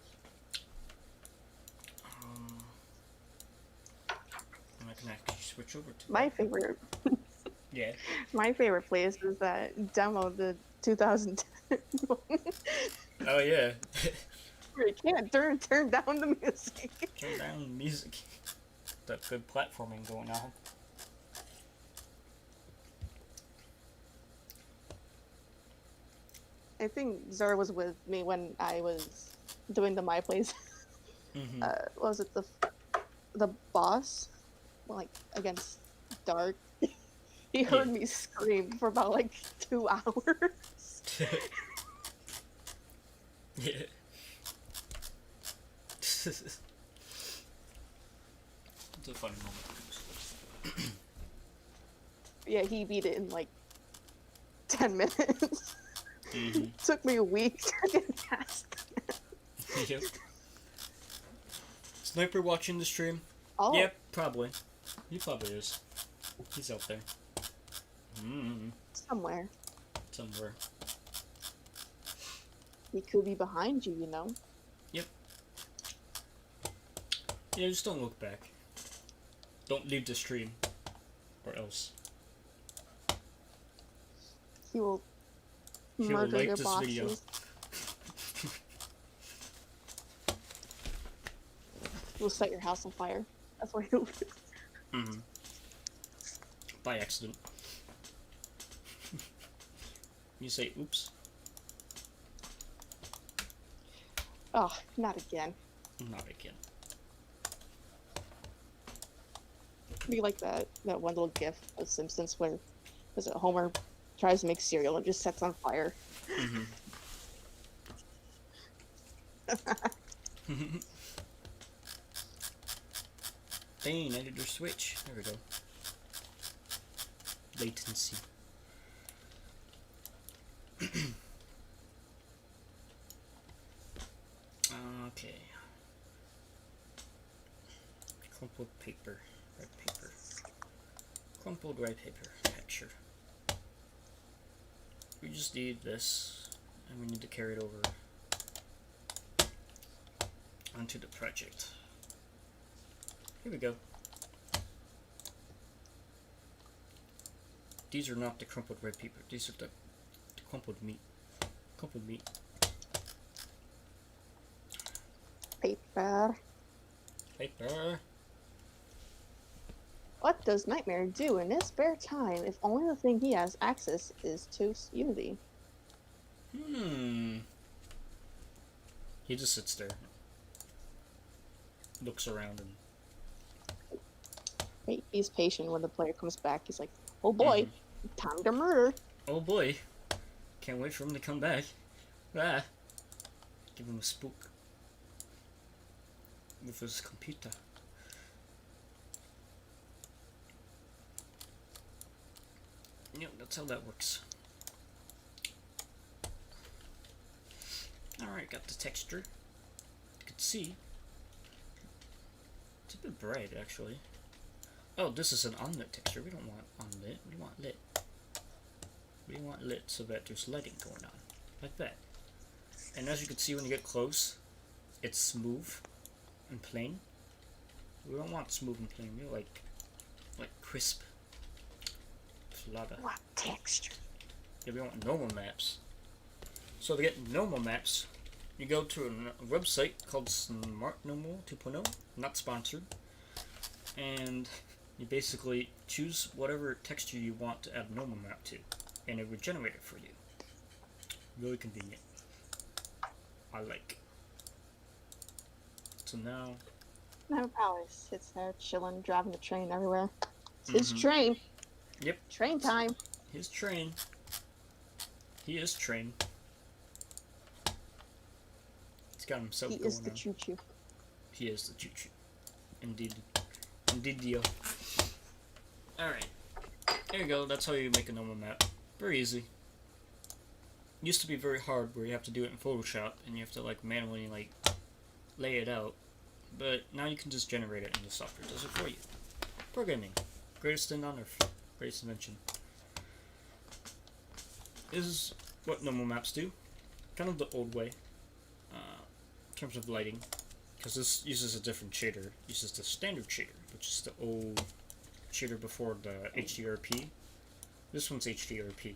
And I can actually switch over to My favorite Yeah. My favorite place is that demo, the 2010 one, Oh yeah. where you can't turn down the music. Turn down the music. That good platforming going on. I think Zara was with me when I was doing the My Place. Mm-hmm. What was it the boss? Like against Dark. He Yeah. heard me scream for about like 2 hours. Yeah. It's a funny moment. Yeah, he beat it in like 10 minutes. Mm-hmm. Took me a week to get past that. Yep. Sniper watching the stream? Oh, Yep, probably. He probably is. He's out there. Mm-hmm. somewhere. Somewhere. He could be behind you, you know? Yep. Yeah, just don't look back. Don't leave the stream. Or else. He will He will murder like your this bosses. video. He'll set your house on fire. That's what he'll do. Mm-hmm. By accident. You say oops? Oh, not again. Not again. Be like that one little gif of Simpsons where was it Homer tries to make cereal and just sets on fire. Mm-hmm. Dang, editor switch. There we go. Latency. Okay. Crumpled paper. Red paper. Crumpled red paper. Picture. We just need this, and we need to carry it over onto the project. Here we go. These are not the crumpled red paper. These are the crumpled meat. Crumpled meat. Paper. Paper. What does Nightmare do in his spare time if only the thing he has access is to Unity? He just sits there. Looks around and... He's patient when the player comes back. He's like, oh boy, time to murder. Oh boy. Can't wait for him to come back. Ah. Give him a spook. With his computer. Yep, that's how that works. Alright, got the texture. You can see. It's a bit bright, actually. Oh, this is an unlit texture. We don't want unlit. We want lit. We want lit so that there's lighting going on. Like that. And as you can see when you get close, it's smooth and plain. We don't want smooth and plain. We like crisp. Flutter. What texture? Yeah, we want normal maps. So to get normal maps, you go to a website called Smart Normal 2.0, not sponsored, and you basically choose whatever texture you want to add a normal map to, and it will generate it for you. Really convenient. I like. So now... Now probably sits there chilling, driving the train everywhere. It's his train. Yep. Train time. His train. He is train. He's got himself going on. He is the choo-choo. He is the choo-choo. Indeed. Indeed deal. Alright. There you go. That's how you make a normal map. Very easy. Used to be very hard where you have to do it in Photoshop and you have to like manually like lay it out. But now you can just generate it and the software does it for you. Programming. Greatest thing on earth. Greatest invention. This is what normal maps do. Kind of the old way. In terms of lighting. Because this uses a different shader. It uses the standard shader, which is the old shader before the HDRP. This one's HDRP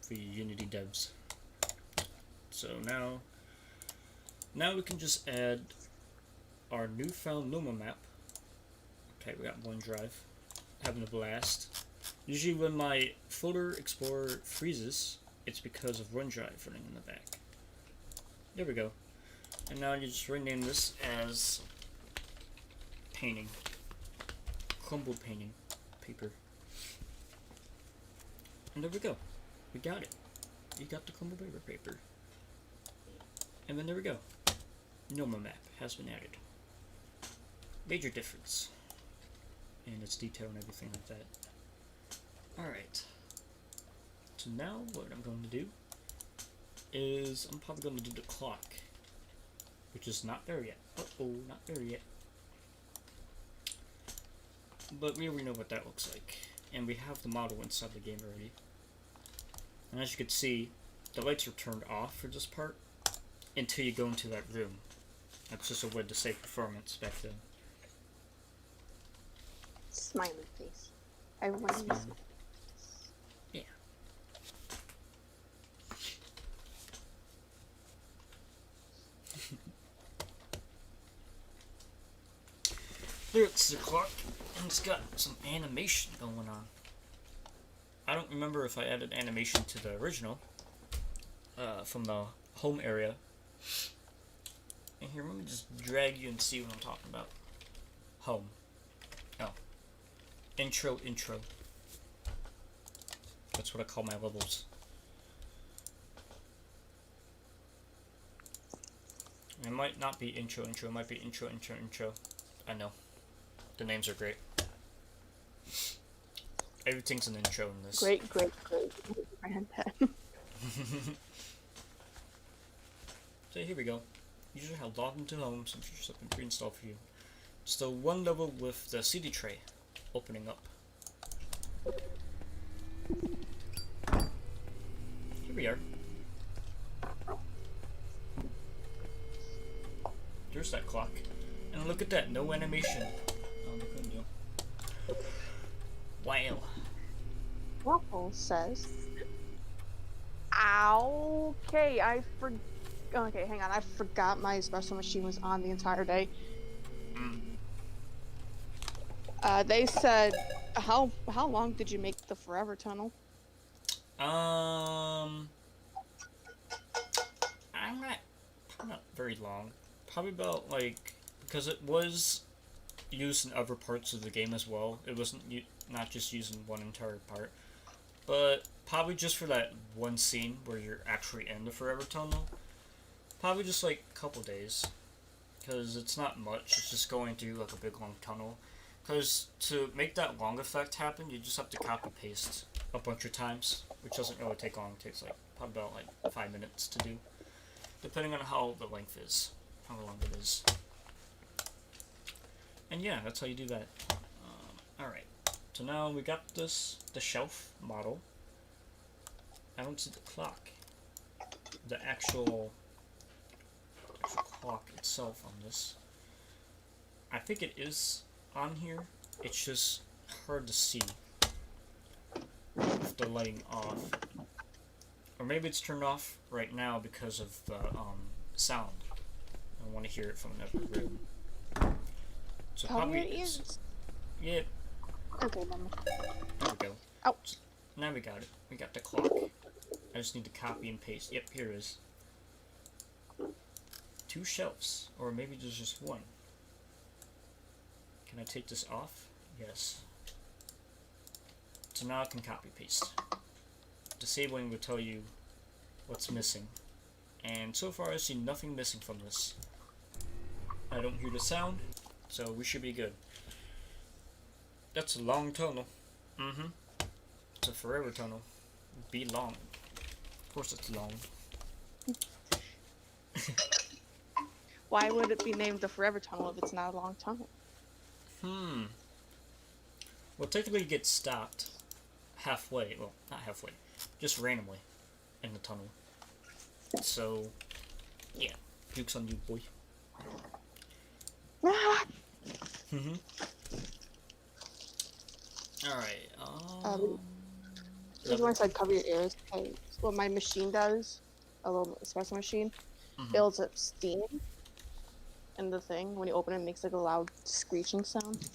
for you Unity devs. So now we can just add our newfound Noma map. Okay, we got OneDrive. Having a blast. Usually when my folder explorer freezes, it's because of OneDrive running in the back. There we go. And now you just rename this as painting. Crumble painting paper. And there we go. We got it. You got the crumble paper. And then there we go. Noma map has been added. Major difference. And its detail and everything like that. Alright. So now what I'm going to do is I'm probably going to do the clock. Which is not there yet. Uh-oh, not there yet. But we already know what that looks like. And we have the model inside the game already. And as you can see, the lights are turned off for this part until you go into that room. That's just a way to save performance back then. Smiley face. Everyone needs smiley face. Yeah. There's the clock, and it's got some animation going on. I don't remember if I added animation to the original, from the home area. And here, let me just drag you and see what I'm talking about. Home. Oh. Intro. That's what I call my levels. It might not be intro, it might be intro. I know. The names are great. Everything's an intro in this. Great. Grandpa. So here we go. You should have logged into home since there's something pre-installed for you. Still one level with the CD tray opening up. Here we are. There's that clock. And look at that, no animation. Oh, they couldn't do. Wow. Waffle says, okay, okay, hang on, I forgot my espresso machine was on the entire day. They said, how long did you make the Forever Tunnel? I'm not very long. Probably about, like, because it was used in other parts of the game as well. It wasn't not just used in one entire part. But probably just for that one scene where you're actually in the Forever Tunnel. Probably just like a couple days. Because it's not much, it's just going through like a big long tunnel. Because to make that long effect happen, you just have to copy paste a bunch of times. Which doesn't really take long, it takes like probably about like 5 minutes to do. Depending on how the length is. How long it is. And yeah, that's how you do that. Alright, so now we got the shelf model. I don't see the clock. The actual clock itself on this. I think it is on here. It's just hard to see with the lighting off. Or maybe it's turned off right now because of the sound. I want to hear it from another room. So probably it's... Yeah. Okay, then. There we go. Oh. Now we got it. We got the clock. I just need to copy and paste. Yep, here it is. 2 shelves. Or maybe there's just one. Can I take this off? Yes. So now I can copy paste. Disabling will tell you what's missing. And so far I see nothing missing from this. I don't hear the sound, so we should be good. That's a long tunnel. It's a forever tunnel. Be long. Of course it's long. Why would it be named the Forever Tunnel if it's not a long tunnel? Well, technically it gets stopped halfway. Well, not halfway. Just randomly in the tunnel. So, yeah. Duke's on you, boy. Alright, Just when I said cover your ears, because what my machine does, a little espresso machine, Mm-hmm. builds up steam in the thing. When you open it, it makes like a loud screeching sound.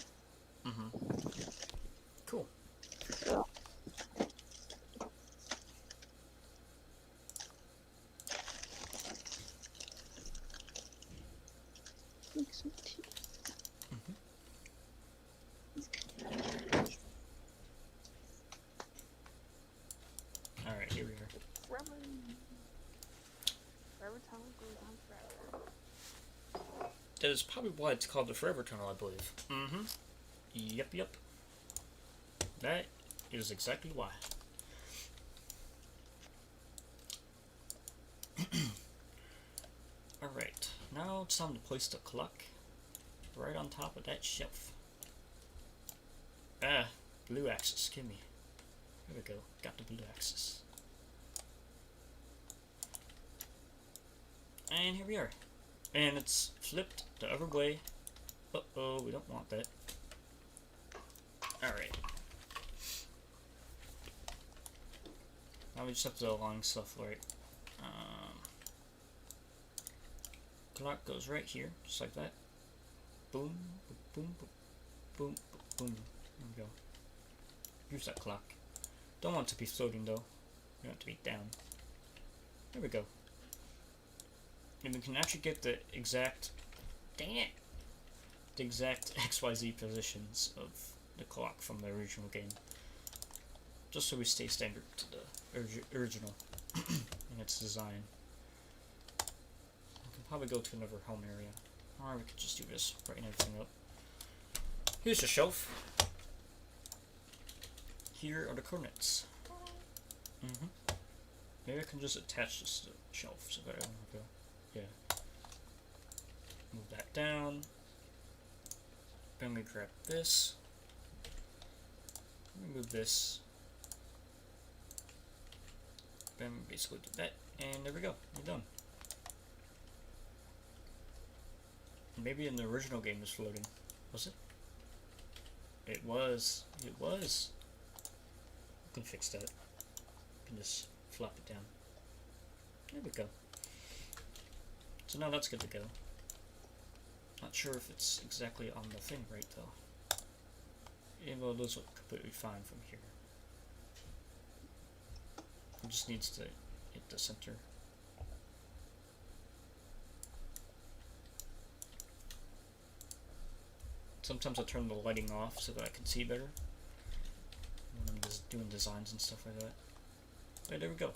Mm-hmm. Cool. So. Make some tea. Mm-hmm. Alright, here we are. Forever tunnel goes on forever. That is probably why it's called the Forever Tunnel, I believe. Mm-hmm. Yep. That is exactly why. Alright, now it's time to place the clock right on top of that shelf. Ah, blue axis, give me. There we go, got the blue axis. And here we are. And it's flipped the other way. Uh-oh, we don't want that. Alright. Now we just have to align stuff right. Clock goes right here, just like that. Boom, boom, boom, boom, boom. There we go. Here's that clock. Don't want it to be floating though. You want it to be down. There we go. And we can actually get the exact, dang it, the exact XYZ positions of the clock from the original game. Just so we stay standard to the original in its design. We can probably go to another home area. Or we could just do this, brighten everything up. Here's the shelf. Here are the coordinates. Maybe I can just attach this to the shelf so that I don't have to, yeah. Move that down. Then we grab this. Move this. Then basically do that, and there we go. We're done. Maybe in the original game it's floating. Was it? It was. It was. We can fix that. We can just flop it down. There we go. So now that's good to go. Not sure if it's exactly on the thing right though. Yeah, well, those look completely fine from here. It just needs to hit the center. Sometimes I turn the lighting off so that I can see better when I'm just doing designs and stuff like that. Right, there we go.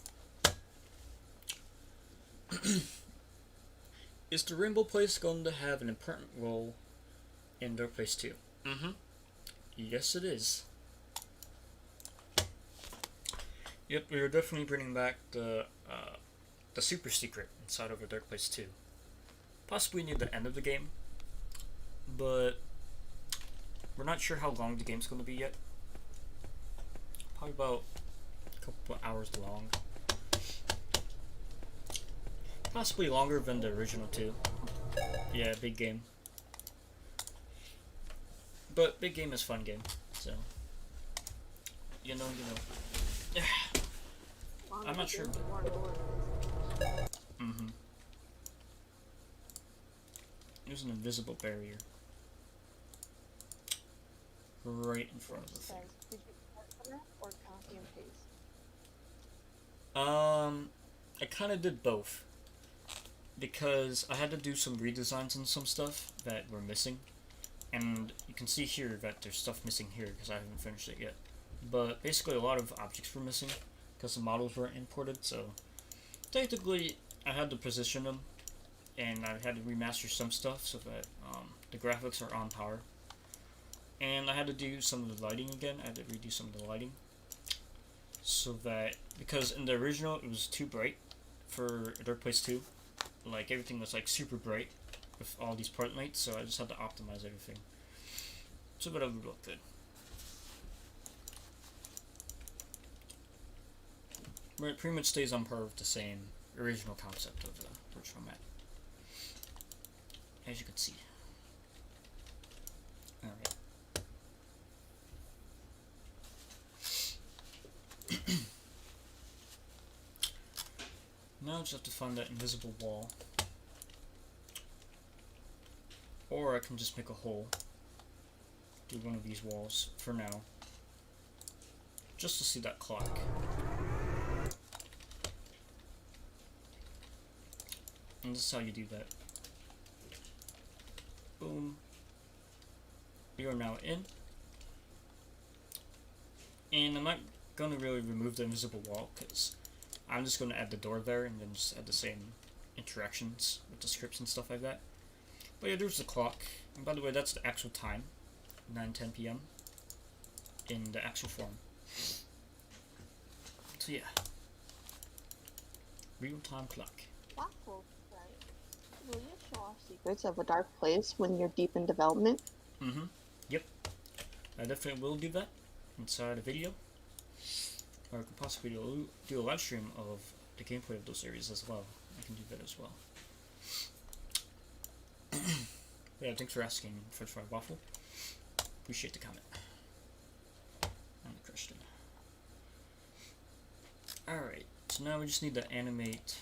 Is the Rainbow Place going to have an important role in Dark Place 2? Yes, it is. Yep, we are definitely bringing back the super secret inside of a Dark Place 2. Possibly near the end of the game, but we're not sure how long the game's going to be yet. Probably about a couple hours long. Possibly longer than the original 2. Yeah, big game. But big game is fun game, so you know. I'm not sure. There's an invisible barrier right in front of the thing. Did you partner or copy and paste? I kind of did both because I had to do some redesigns and some stuff that were missing, and you can see here that there's stuff missing here because I haven't finished it yet. But basically, a lot of objects were missing because the models weren't imported. So technically, I had to position them, and I had to remaster some stuff so that the graphics are on par. And I had to do some of the lighting again. I had to redo some of the lighting so that, because in the original it was too bright for Dark Place 2. Like everything was like super bright with all these part lights, so I just had to optimize everything so that it would look good. But it pretty much stays on par with the same original concept of the original map, as you can see. Alright. Now I just have to find that invisible wall. Or I can just make a hole. Do one of these walls for now. Just to see that clock. And this is how you do that. Boom. We are now in. And I'm not going to really remove the invisible wall because I'm just going to add the door there and then just add the same interactions with the scripts and stuff like that. But yeah, there's the clock. And by the way, that's the actual time. 9:10 p.m. in the actual form. So yeah. Real-time clock. Waffle, right? Will you show off secrets of a dark place when you're deep in development? Mm-hmm. Yep. I definitely will do that inside a video. Or I could possibly do a live stream of the gameplay of those areas as well. I can do that as well. Yeah, thanks for asking, French Fry Waffle. Appreciate the comment. And the question. Alright, so now we just need to animate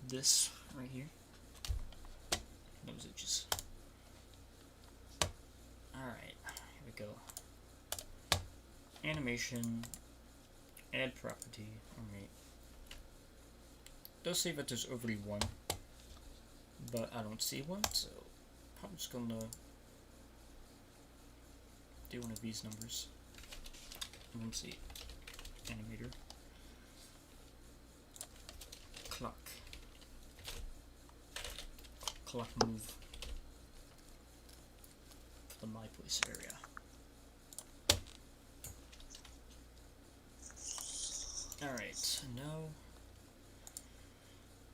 this right here. Those edges. Alright, here we go. Animation, add property. Alright. It does say that there's already one, but I don't see one, so I'm just gonna do one of these numbers. Let's see. Animator. Clock. Clock move. For the My Place area. Alright, now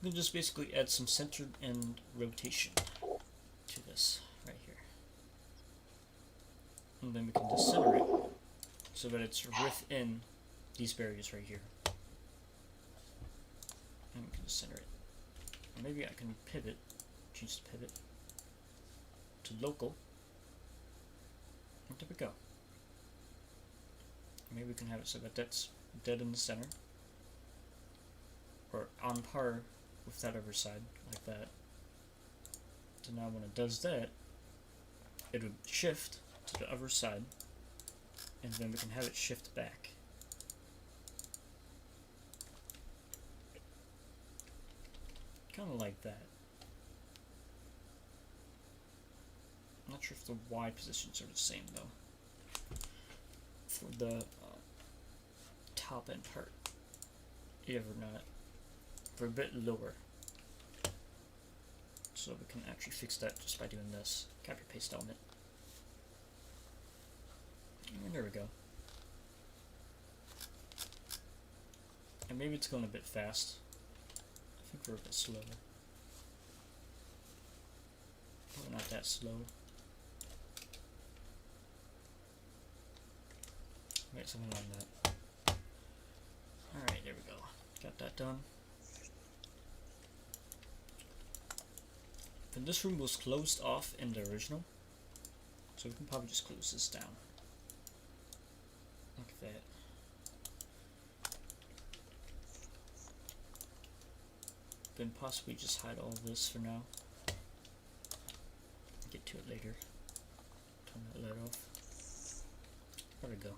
we can just basically add some center and rotation to this right here. And then we can just center it so that it's within these barriers right here. And we can just center it. And maybe I can pivot, choose to pivot to local. And there we go. Maybe we can have it so that that's dead in the center. Or on par with that other side, like that. So now when it does that, it would shift to the other side, and then we can have it shift back. Kind of like that. I'm not sure if the Y positions are the same though. For the top end part. Yeah, we're not. We're a bit lower. So we can actually fix that just by doing this. Copy paste element. And there we go. And maybe it's going a bit fast. I think we're a bit slower. Probably not that slow. Right, something like that. Alright, there we go. Got that done. And this room was closed off in the original, so we can probably just close this down. Like that. Then possibly just hide all this for now. Get to it later. Turn that light off. There we go.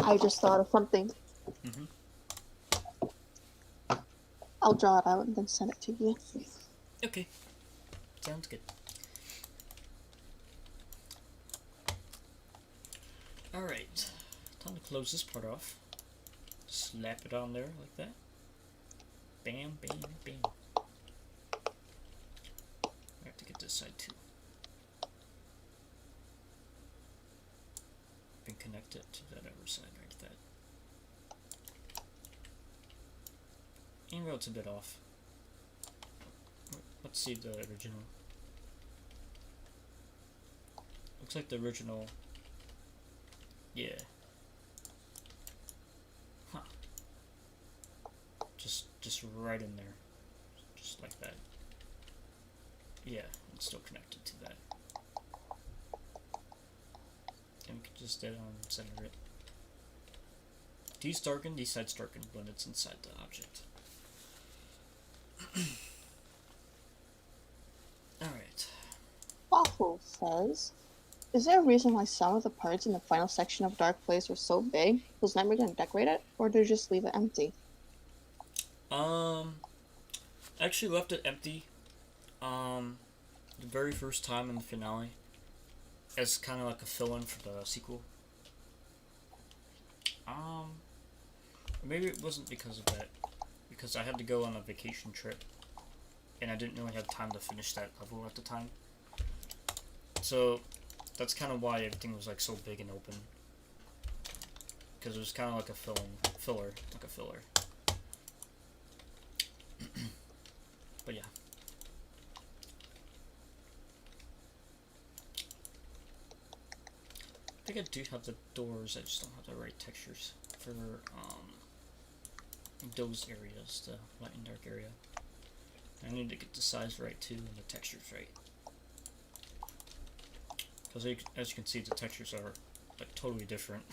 I just thought of something. I'll draw it out and then send it to you. Okay. Sounds good. Alright. Time to close this part off. Slap it on there like that. Bam, bam, bam. I have to get this side too. And connect it to that other side like that. Even though it's a bit off. Let's see the original. Looks like the original. Yeah. Huh. Just right in there. Just like that. Yeah, it's still connected to that. Just dead on center it. These darken, these sides darken when it's inside the object. Alright. Waffle says, is there a reason why some of the parts in the final section of Dark Place were so big? Was Nightmare gonna decorate it, or did you just leave it empty? I actually left it empty. The very first time in the finale, as kind of like a fill-in for the sequel. Maybe it wasn't because of that, because I had to go on a vacation trip, and I didn't really have time to finish that level at the time. So that's kind of why everything was like so big and open, because it was kind of like a filler. But yeah. I think I do have the doors, I just don't have the right textures for those areas, the light and dark area. I need to get the size right too and the textures right. Because as you can see, the textures are like totally different.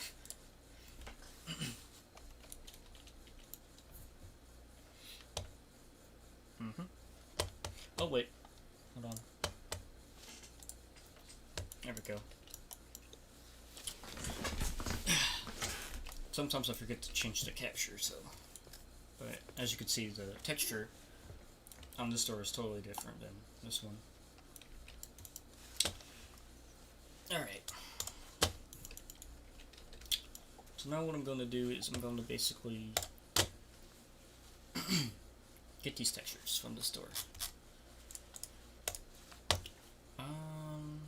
Oh wait, hold on. There we go. Sometimes I forget to change the capture, so. But as you can see, the texture on this door is totally different than this one. Alright. So now what I'm going to do is I'm going to basically get these textures from this door.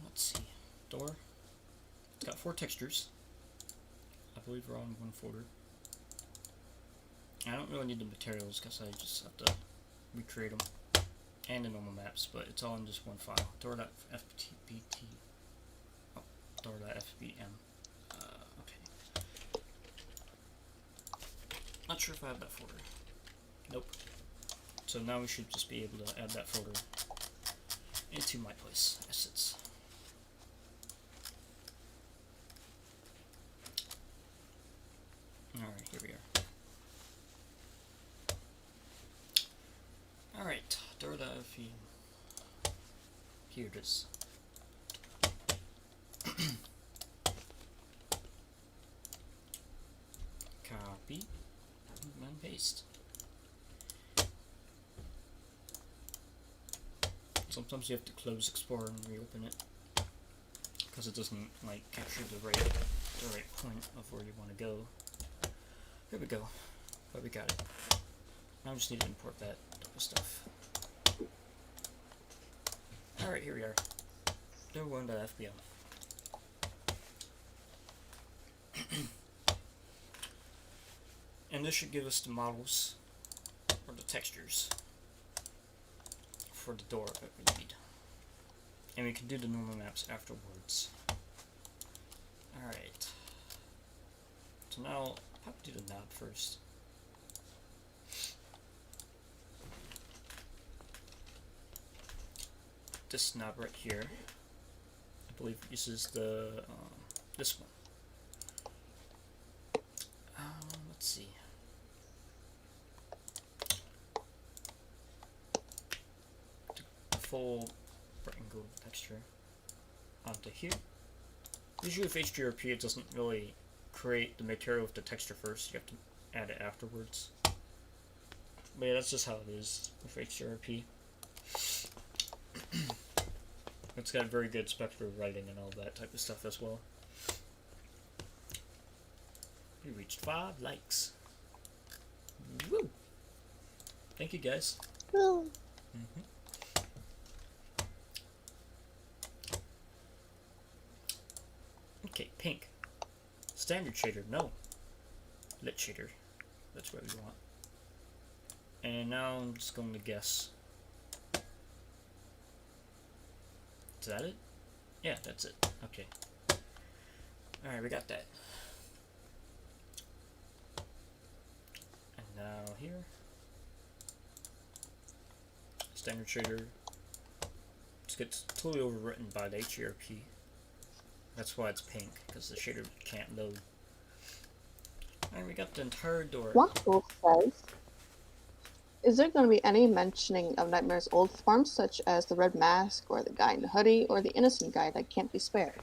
Let's see. Door. It's got 4 textures. I believe we're all in one folder. I don't really need the materials because I just have to recreate them and the normal maps, but it's all in just one file. Door.fbt. Oh, door.fbm. Okay. Not sure if I have that folder. Nope. So now we should just be able to add that folder into my place assets. Alright, here we are. Alright, door.fbm. Here it is. Copy and paste. Sometimes you have to close Explorer and reopen it because it doesn't like capture the right point of where you want to go. Here we go. But we got it. Now I just need to import that stuff. Alright, here we are. Door1.fbm. And this should give us the models or the textures for the door that we need. And we can do the normal maps afterwards. Alright. So now I'll probably do the knob first. This knob right here, I believe uses the this one. Let's see. The full rectangle texture onto here. Usually with HDRP it doesn't really create the material with the texture first, you have to add it afterwards. But yeah, that's just how it is with HDRP. It's got very good spectral writing and all that type of stuff as well. We reached 5 likes. Woo! Thank you guys. Woo. Okay, pink. Standard shader, no. Lit shader. That's what we want. And now I'm just going to guess. Is that it? Yeah, that's it. Okay. Alright, we got that. And now here. Standard shader. Just gets totally overwritten by the HDRP. That's why it's pink, because the shader can't load. Alright, we got the entire door. Waffle says, is there going to be any mentioning of Nightmare's old forms, such as the Red Mask, or the guy in the hoodie, or the innocent guy that can't be spared?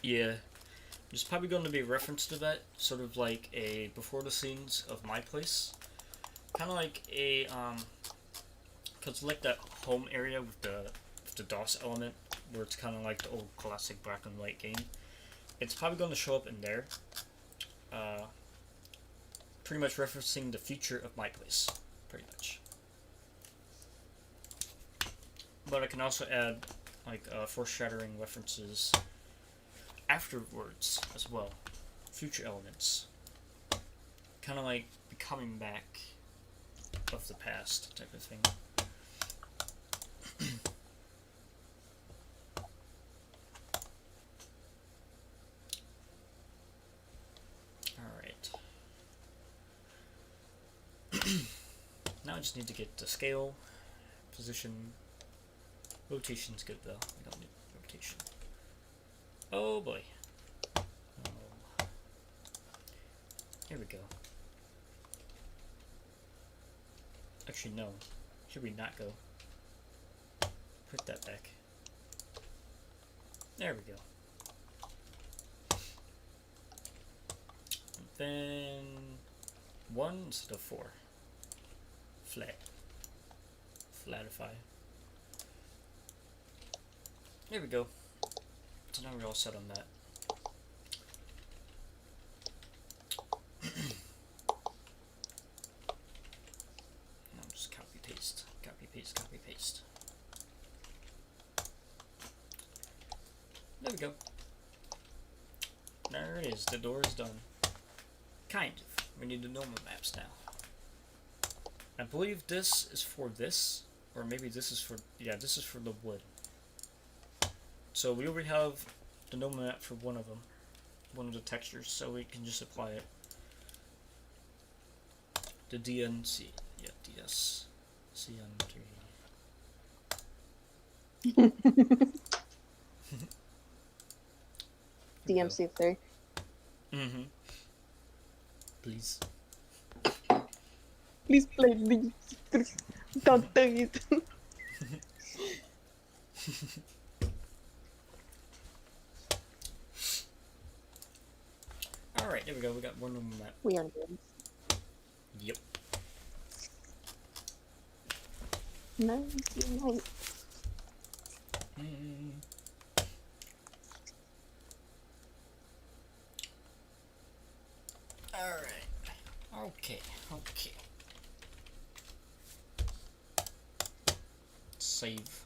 Yeah. There's probably going to be a reference to that, sort of like a before the scenes of my place. Kind of like a, because like that home area with the DOS element, where it's kind of like the old classic black and white game. It's probably going to show up in there. Pretty much referencing the future of my place, pretty much. But I can also add like foreshadowing references afterwards as well, future elements, kind of like becoming back of the past type of thing. Alright. Now I just need to get the scale, position, rotation's good though. I don't need rotation. Oh boy. Oh. Here we go. Actually, no. Should we not go? Put that back. There we go. And then 1 instead of 4. Flat. Flatify. There we go. So now we're all set on that. Now just copy paste, copy paste, copy paste. There we go. There it is. The door is done. Kind of. We need the normal maps now. I believe this is for this, or maybe this is for, yeah, this is for the wood. So we already have the normal map for one of them, one of the textures, so we can just apply it. The DNC, yeah, DS, CN3. DMC3. Please. Please play DMC3. Don't do it. Alright, there we go, we got one normal map. We are good. Yep. 99. Alright. Okay, okay. Save.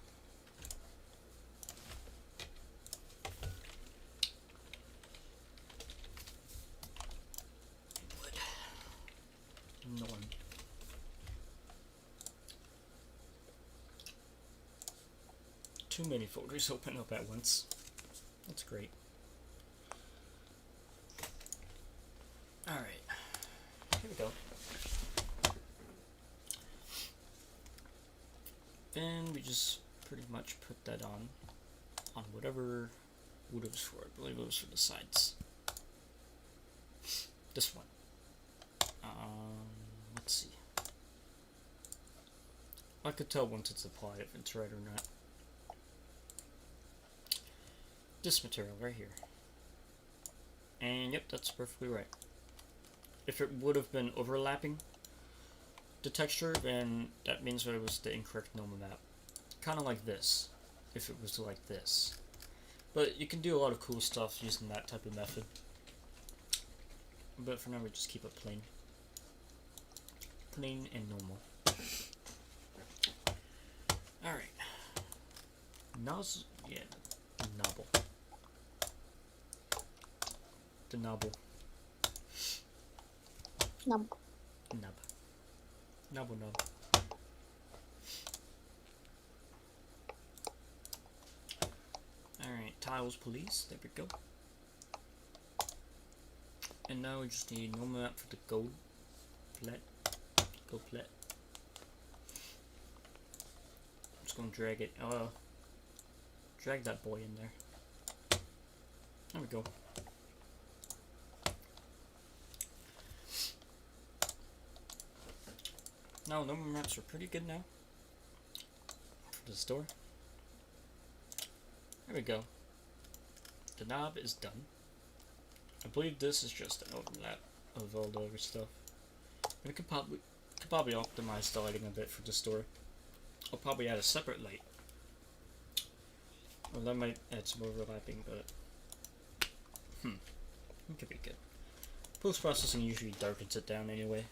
Wood. Norm. Too many folders open up at once. That's great. Alright. Here we go. And we just pretty much put that on whatever wood it was for. I believe it was for the sides. This one. Let's see. I could tell once it's applied if it's right or not. This material right here. And yep, that's perfectly right. If it would have been overlapping the texture, then that means that it was the incorrect normal map. Kind of like this, if it was like this. But you can do a lot of cool stuff using that type of method. But for now, we just keep it plain. Plain and normal. Alright. Yeah, novel. The novel. Nub. Nub. Nubble nub. Alright, tiles police, there we go. And now we just need normal map for the gold flat. Gold flat. I'm just gonna drag it, drag that boy in there. There we go. Now, number maps are pretty good now for the store. There we go. The knob is done. I believe this is just an overlap of all the other stuff. And I could probably optimize the lighting a bit for the store. I'll probably add a separate light. Well, that might add some overlapping, but it could be good. Post-processing usually darkens it down anyway.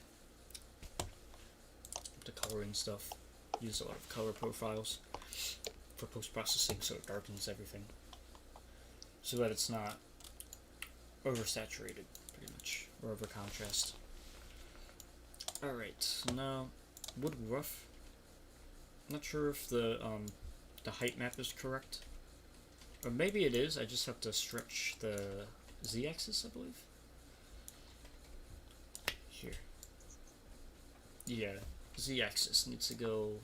The color and stuff. Use a lot of color profiles for post-processing, so it darkens everything, so that it's not oversaturated, pretty much, or over contrast. Alright, so now wood rough. Not sure if the height map is correct, or maybe it is. I just have to stretch the z-axis, I believe. Here, yeah, z-axis needs to go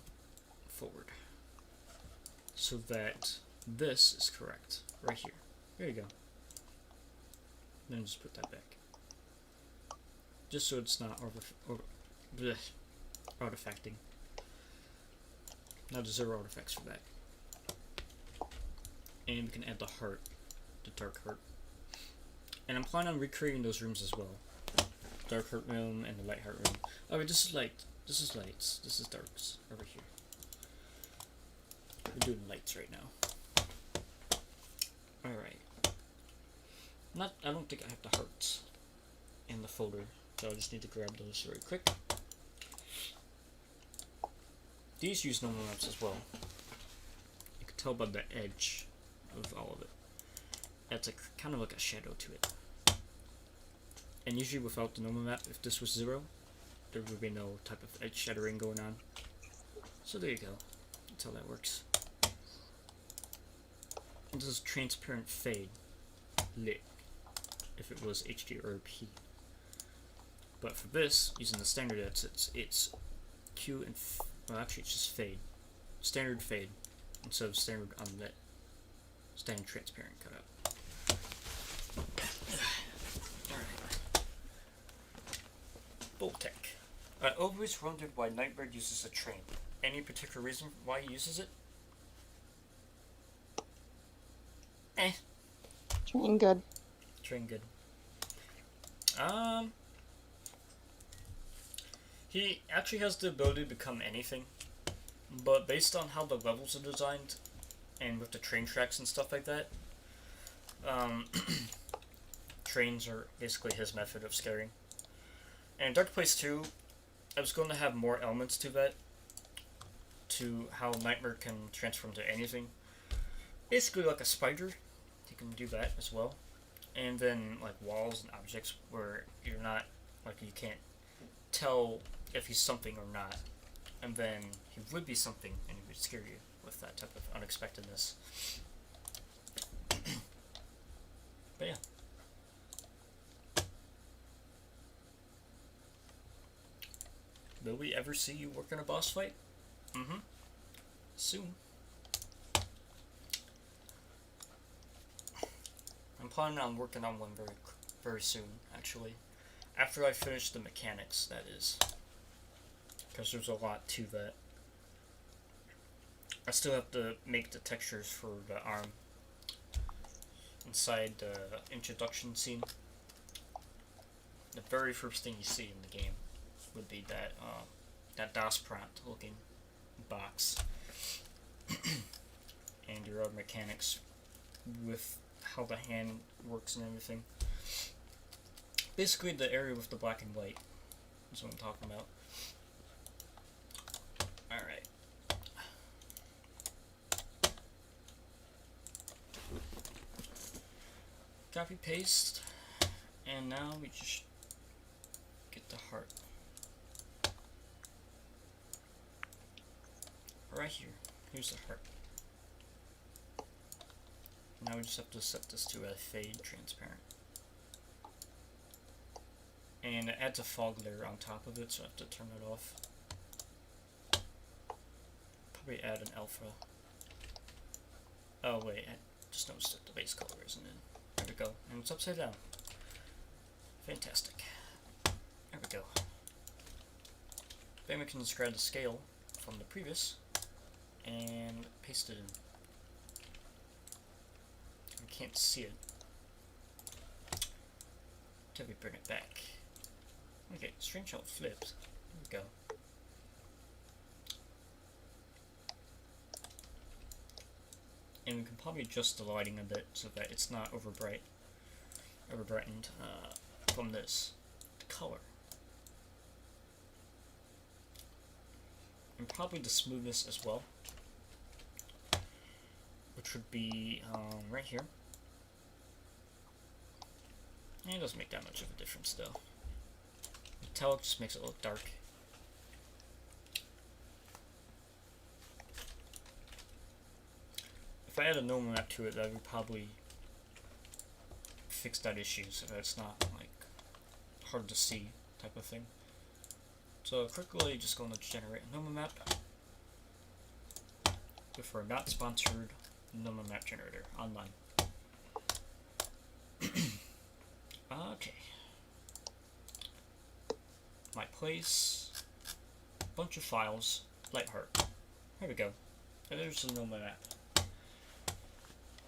forward, so that this is correct right here. There you go. Then just put that back, just so it's not artifacting. Now there's 0 artifacts for that. And we can add the heart, the dark heart. And I'm planning on recreating those rooms as well. Dark heart room and the light heart room. Oh wait, this is light. This is lights. This is darks over here. We're doing lights right now. Alright. I don't think I have the hearts in the folder, so I just need to grab those very quick. These use normal maps as well. You can tell by the edge of all of it. That's kind of like a shadow to it. And usually without the normal map, if this was 0, there would be no type of edge shadowing going on. So there you go. That's how that works. And this is transparent fade lit if it was HD or P. But for this, using the standard edits, it's Q and well, actually it's just fade. Standard fade instead of standard unlit. Standard transparent cutout. Alright. Boltec. I always wondered why Nightbird uses a train. Any particular reason why he uses it? Train good. Train good. He actually has the ability to become anything, but based on how the levels are designed, and with the train tracks and stuff like that, trains are basically his method of scaring. And Dark Place 2, I was going to have more elements to that, to how Nightmare can transform to anything. Basically like a spider, he can do that as well. And then like walls and objects where you're not, like you can't tell if he's something or not. And then he would be something and he would scare you with that type of unexpectedness. But yeah. Will we ever see you work in a boss fight? Mm-hmm. Soon. I'm planning on working on one very soon, actually. After I finish the mechanics, that is. Because there's a lot to that. I still have to make the textures for the arm inside the introduction scene. The very first thing you see in the game would be that that DOS prompt looking box. And your other mechanics with how the hand works and everything. Basically the area with the black and white is what I'm talking about. Alright. Copy paste, and now we just get the heart. Right here. Here's the heart. Now we just have to set this to a fade transparent. And it adds a fog layer on top of it, so I have to turn it off. Probably add an alpha. Oh wait, I just noticed that the base color isn't in. There we go. And it's upside down. Fantastic. There we go. Then we can just grab the scale from the previous and paste it in. We can't see it until we bring it back. Okay, strange how it flips. There we go. And we can probably adjust the lighting a bit so that it's not overbrightened from this. The color. And probably the smoothness as well. Which would be right here. And it doesn't make that much of a difference though. Metallic just makes it look dark. If I add a normal map to it, that would probably fix that issue so that it's not like hard to see type of thing. So quickly just going to generate a normal map with our not sponsored normal map generator online. Okay. My place, bunch of files, Lightheart. There we go. And there's the normal map.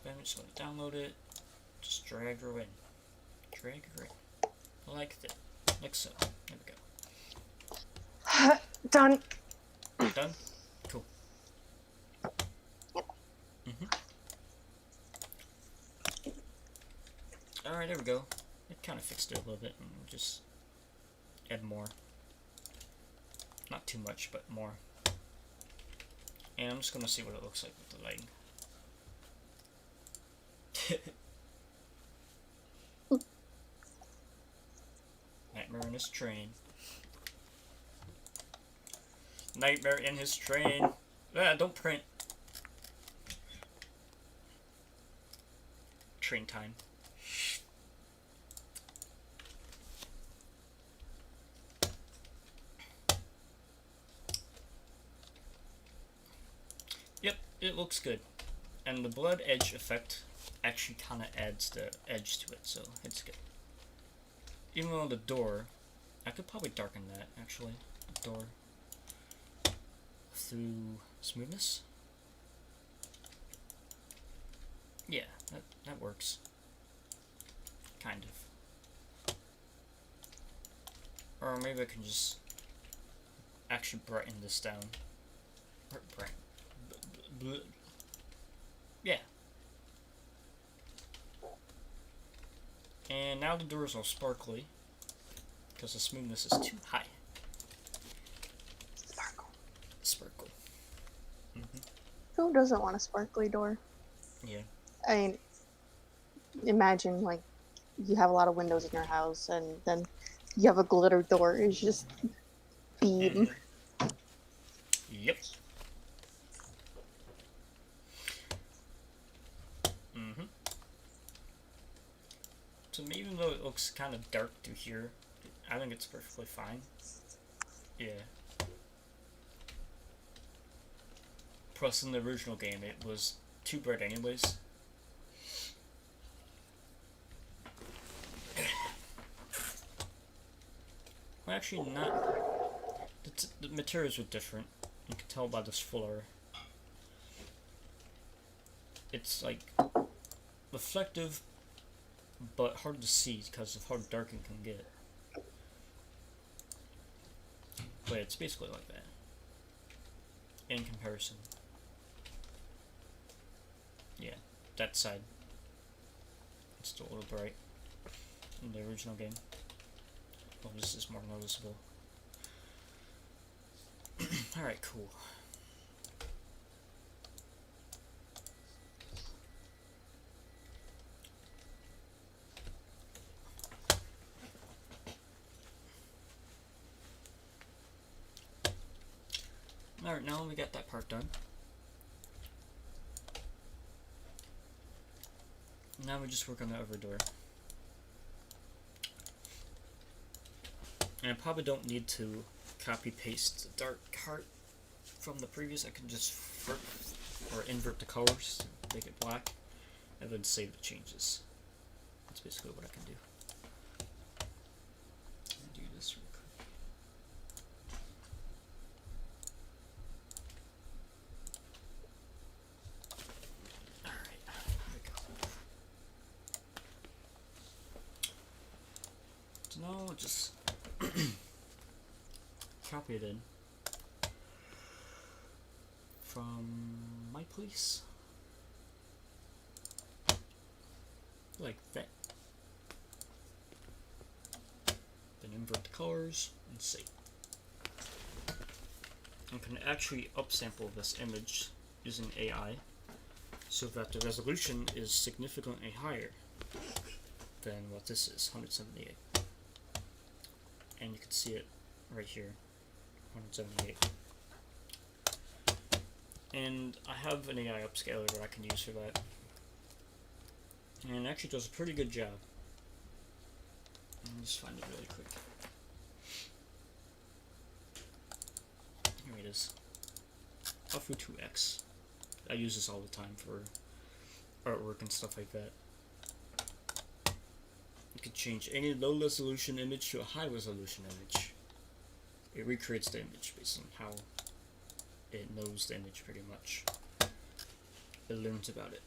Then I'm just going to download it, just drag her in. Drag her in. Like that. Like so. There we go. Done. Done? Cool. Yep. Alright, there we go. It kind of fixed it a little bit, and we'll just add more. Not too much, but more. And I'm just going to see what it looks like with the lighting. Nightmare in his train. Nightmare in his train. Ah, don't print. Train time. Yep, it looks good. And the blood edge effect actually kind of adds the edge to it, so it's good. Even though the door, I could probably darken that actually. The door through smoothness. Yeah, that works. Kind of. Or maybe I can just actually brighten this down. Or brighten. Yeah. And now the doors are sparkly because the smoothness is too high. Sparkle. Sparkle. Who doesn't want a sparkly door? Yeah. I mean, imagine like you have a lot of windows in your house, and then you have a glitter door. It's just beam. Yep. So even though it looks kind of dark through here, I think it's perfectly fine. Yeah. Plus in the original game it was too bright anyways. Well, actually not. The materials were different. You can tell by this floor. It's like reflective but hard to see because of how dark it can get. But it's basically like that in comparison. Yeah, that side. It's still a little bright in the original game. Well, this is more noticeable. Alright, cool. Alright, now we got that part done. Now we just work on the other door. And I probably don't need to copy paste the dark heart from the previous. I can just flip or invert the colors to make it black and then save the changes. That's basically what I can do. Let me do this real quick. Alright, there we go. So now I'll just copy it in from my place. Like that. Then invert the colors and save. I can actually upsample this image using AI so that the resolution is significantly higher than what this is, 178. And you can see it right here, 178. And I have an AI upscaler that I can use for that. And it actually does a pretty good job. Let me just find it really quick. Here it is. Alpha 2X. I use this all the time for artwork and stuff like that. You can change any low resolution image to a high resolution image. It recreates the image based on how it knows the image pretty much. It learns about it.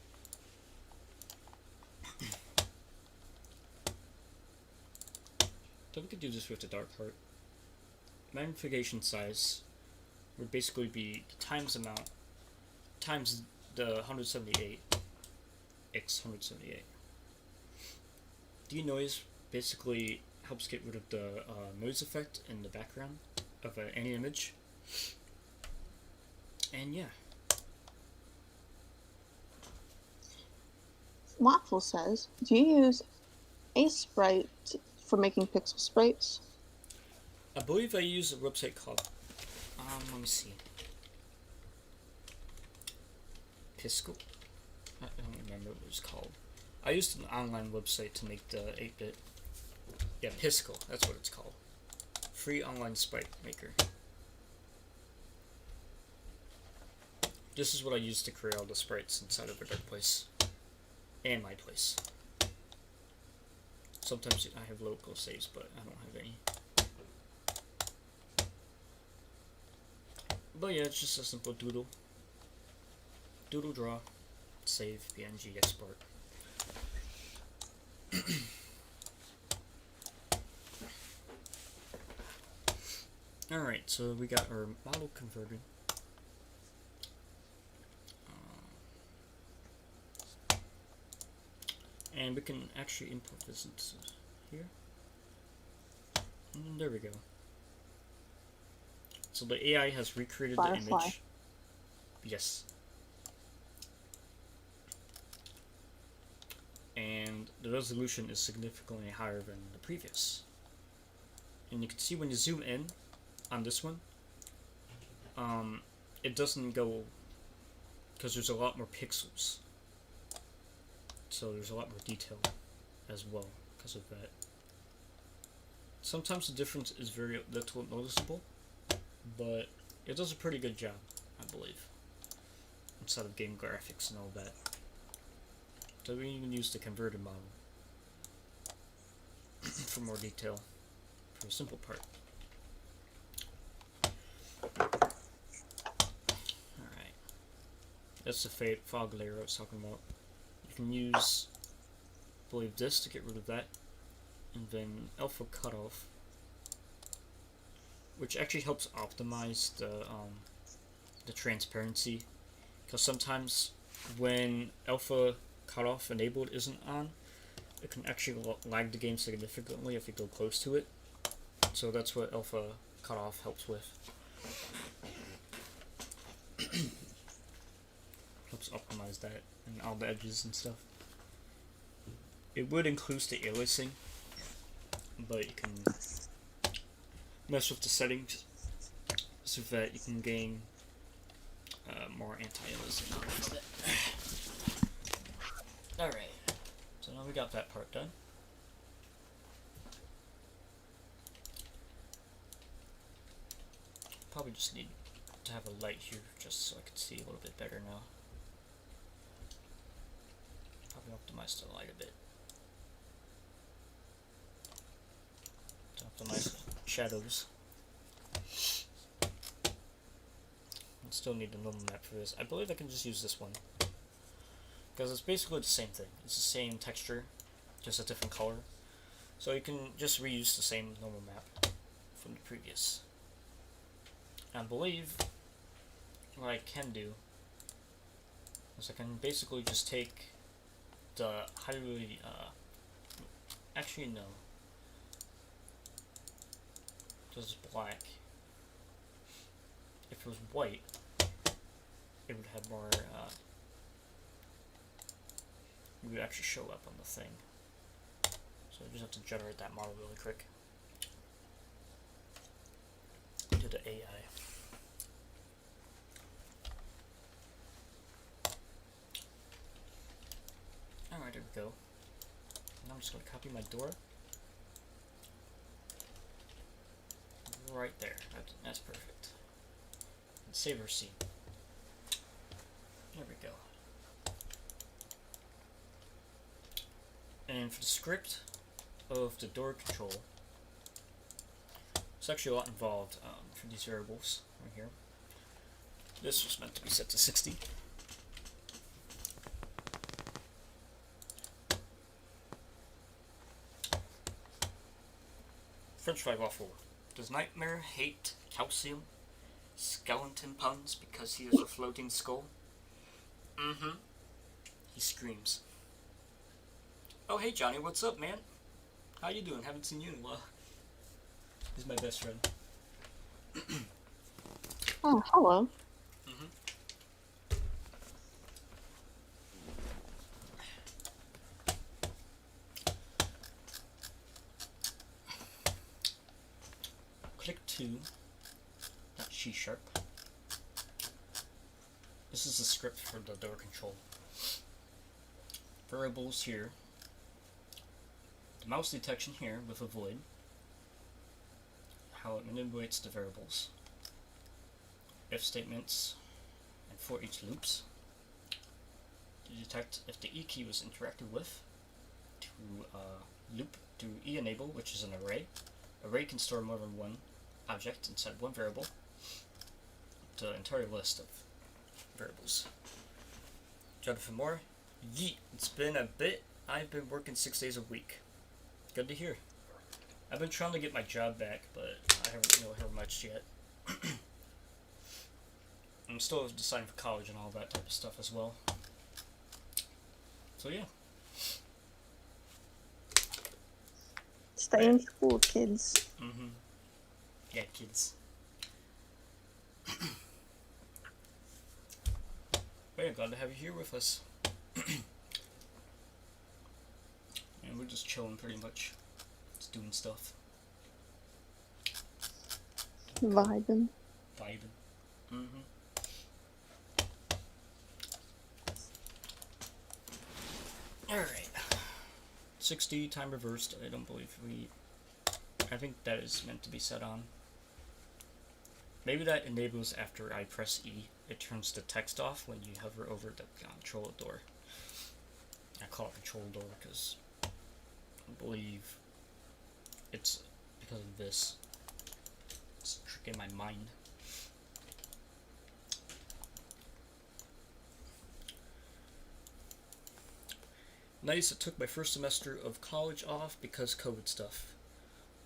So we could do this with the dark part. Magnification size would basically be the times amount times the 178 x 178. Denoise basically helps get rid of the noise effect in the background of any image. And yeah. Waffle says, do you use a sprite for making pixel sprites? I believe I use a website called, let me see. Pisco? I don't remember what it was called. I used an online website to make the 8-bit. Yeah, Pisco, that's what it's called. Free online sprite maker. This is what I use to create all the sprites inside of a dark place. And my place. Sometimes I have local saves, but I don't have any. But yeah, it's just a simple doodle. Doodle draw, save, PNG, export. Alright, so we got our model converted. And we can actually import this into here. And there we go. So the AI has recreated the image. Yes. And the resolution is significantly higher than the previous. And you can see when you zoom in on this one, it doesn't go, because there's a lot more pixels. So there's a lot more detail as well because of that. Sometimes the difference is very little noticeable, but it does a pretty good job, I believe, inside of game graphics and all that. So we even use the converted model for more detail for a simple part. Alright. That's the fog layer I was talking about. You can use, I believe, this to get rid of that, and then alpha cutoff, which actually helps optimize the transparency, because sometimes when alpha cutoff enabled isn't on, it can actually lag the game significantly if you go close to it. So that's what alpha cutoff helps with. Helps optimize that and all the edges and stuff. It would include the aliasing, but you can mess with the settings so that you can gain more anti-aliasing on it. Alright, so now we got that part done. Probably just need to have a light here just so I can see a little bit better now. Probably optimize the light a bit. the nice shadows. Still need a normal map for this. I believe I can just use this one, because it's basically the same thing. It's the same texture, just a different color. So you can just reuse the same normal map from the previous. I believe what I can do is I can basically just take the highly, actually no, this is black. If it was white, it would have more, it would actually show up on the thing. So I just have to generate that model really quick. Do the AI. Alright, there we go. Now I'm just going to copy my door. Right there. That's perfect. And save our scene. There we go. And for the script of the door control, it's actually a lot involved for these variables right here. This was meant to be set to 60. French fry waffle. Does Nightmare hate calcium? Skeleton puns because he is a floating skull? Mm-hmm. He screams. Oh, hey Johnny, what's up, man? How you doing? Haven't seen you in a while. He's my best friend. Oh, hello. Mm-hmm. Click 2. Not C#. This is the script for the door control. Variables here. The mouse detection here with a void. How it manipulates the variables. If statements and for each loops. To detect if the E key was interacted with. To loop to enable, which is an array. Array can store more than one object inside one variable. The entire list of variables. Jonathan Moore. Yeet, it's been a bit. I've been working 6 days a week. Good to hear. I've been trying to get my job back, but I haven't really heard much yet. I'm still deciding for college and all that type of stuff as well. So yeah. Stay in school, kids. Mm-hmm. Yeah, kids. But yeah, glad to have you here with us. And we're just chilling pretty much. Just doing stuff. Vibing. Vibing. Mm-hmm. Alright. 60 time reversed. I don't believe I think that is meant to be set on. Maybe that enables after I press E. It turns the text off when you hover over the control door. I call it control door because I believe it's because of this. It's tricking my mind. Nice, I took my first semester of college off because COVID stuff.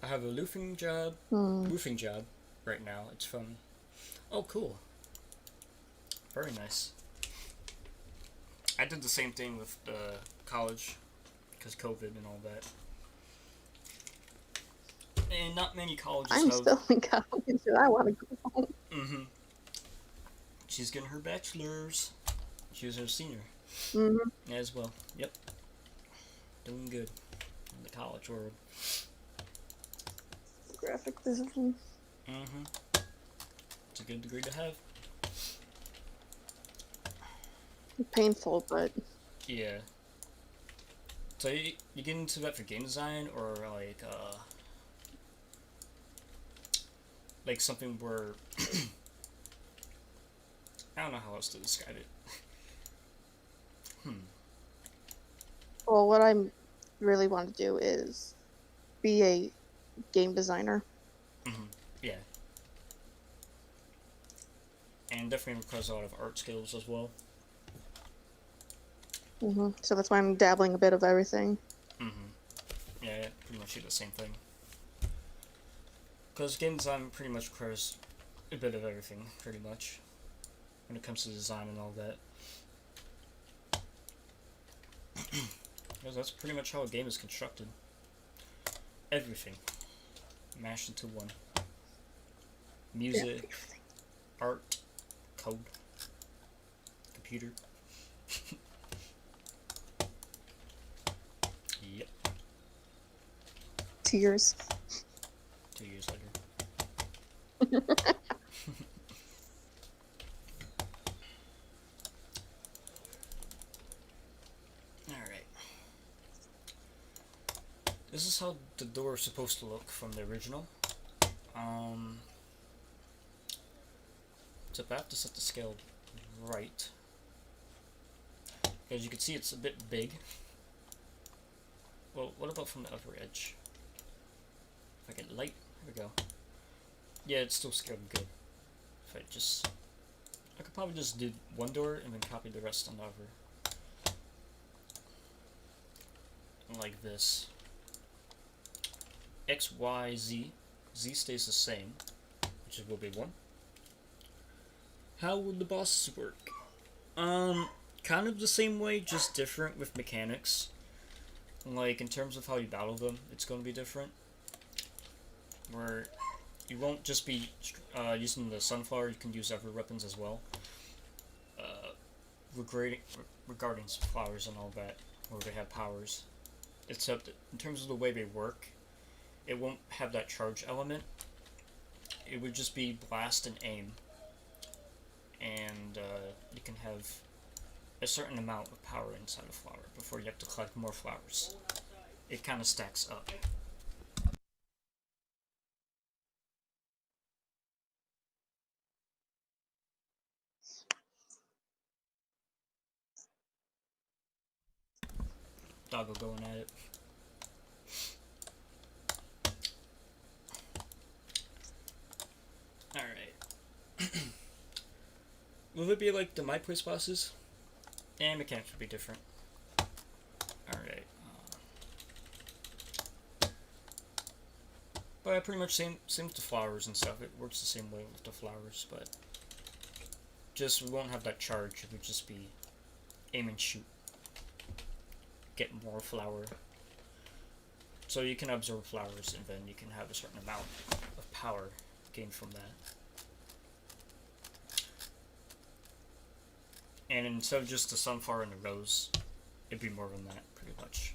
I have a roofing job right now. It's from... Oh, cool. Very nice. I did the same thing with college because COVID and all that. And not many colleges I'm have... still in college and I want to go home. Mm-hmm. She's getting her bachelor's. She was a senior. Mm-hmm. As well. Yep. Doing good in the college world. Graphic design. Mm-hmm. It's a good degree to have. Painful, but... Yeah. So you get into that for game design, or like something where I don't know how else to describe it. Well, what I really want to do is be a game designer. Yeah. And definitely requires a lot of art skills as well. So that's why I'm dabbling a bit of everything. Yeah, pretty much do the same thing. Because game design pretty much requires a bit of everything, pretty much, when it comes to design and all that. Because that's pretty much how a game is constructed. Everything mashed into one. Music, art, code, computer. Yep. Tears. 2 years later. Alright. This is how the door is supposed to look from the original. So I have to set the scale right. As you can see, it's a bit big. Well, what about from the upper edge? If I get light, here we go. Yeah, it's still scaled good. If I could probably just do one door and then copy the rest on the other. Like this. X, Y, Z. Z stays the same, which will be 1. How would the bosses work? Kind of the same way, just different with mechanics. Like, in terms of how you battle them, it's going to be different. Where you won't just be using the sunflower, you can use other weapons as well. Regarding flowers and all that, where they have powers. Except in terms of the way they work, it won't have that charge element. It would just be blast and aim. And you can have a certain amount of power inside a flower before you have to collect more flowers. It kind of stacks up. Doggo going at it. Alright. Will it be like the My Place bosses? And mechanics would be different. Alright. But pretty much same with the flowers and stuff. It works the same way with the flowers, but just we won't have that charge. It would just be aim and shoot. Get more flower. So you can absorb flowers and then you can have a certain amount of power gained from that. And instead of just the sunflower and the rose, it'd be more than that, pretty much.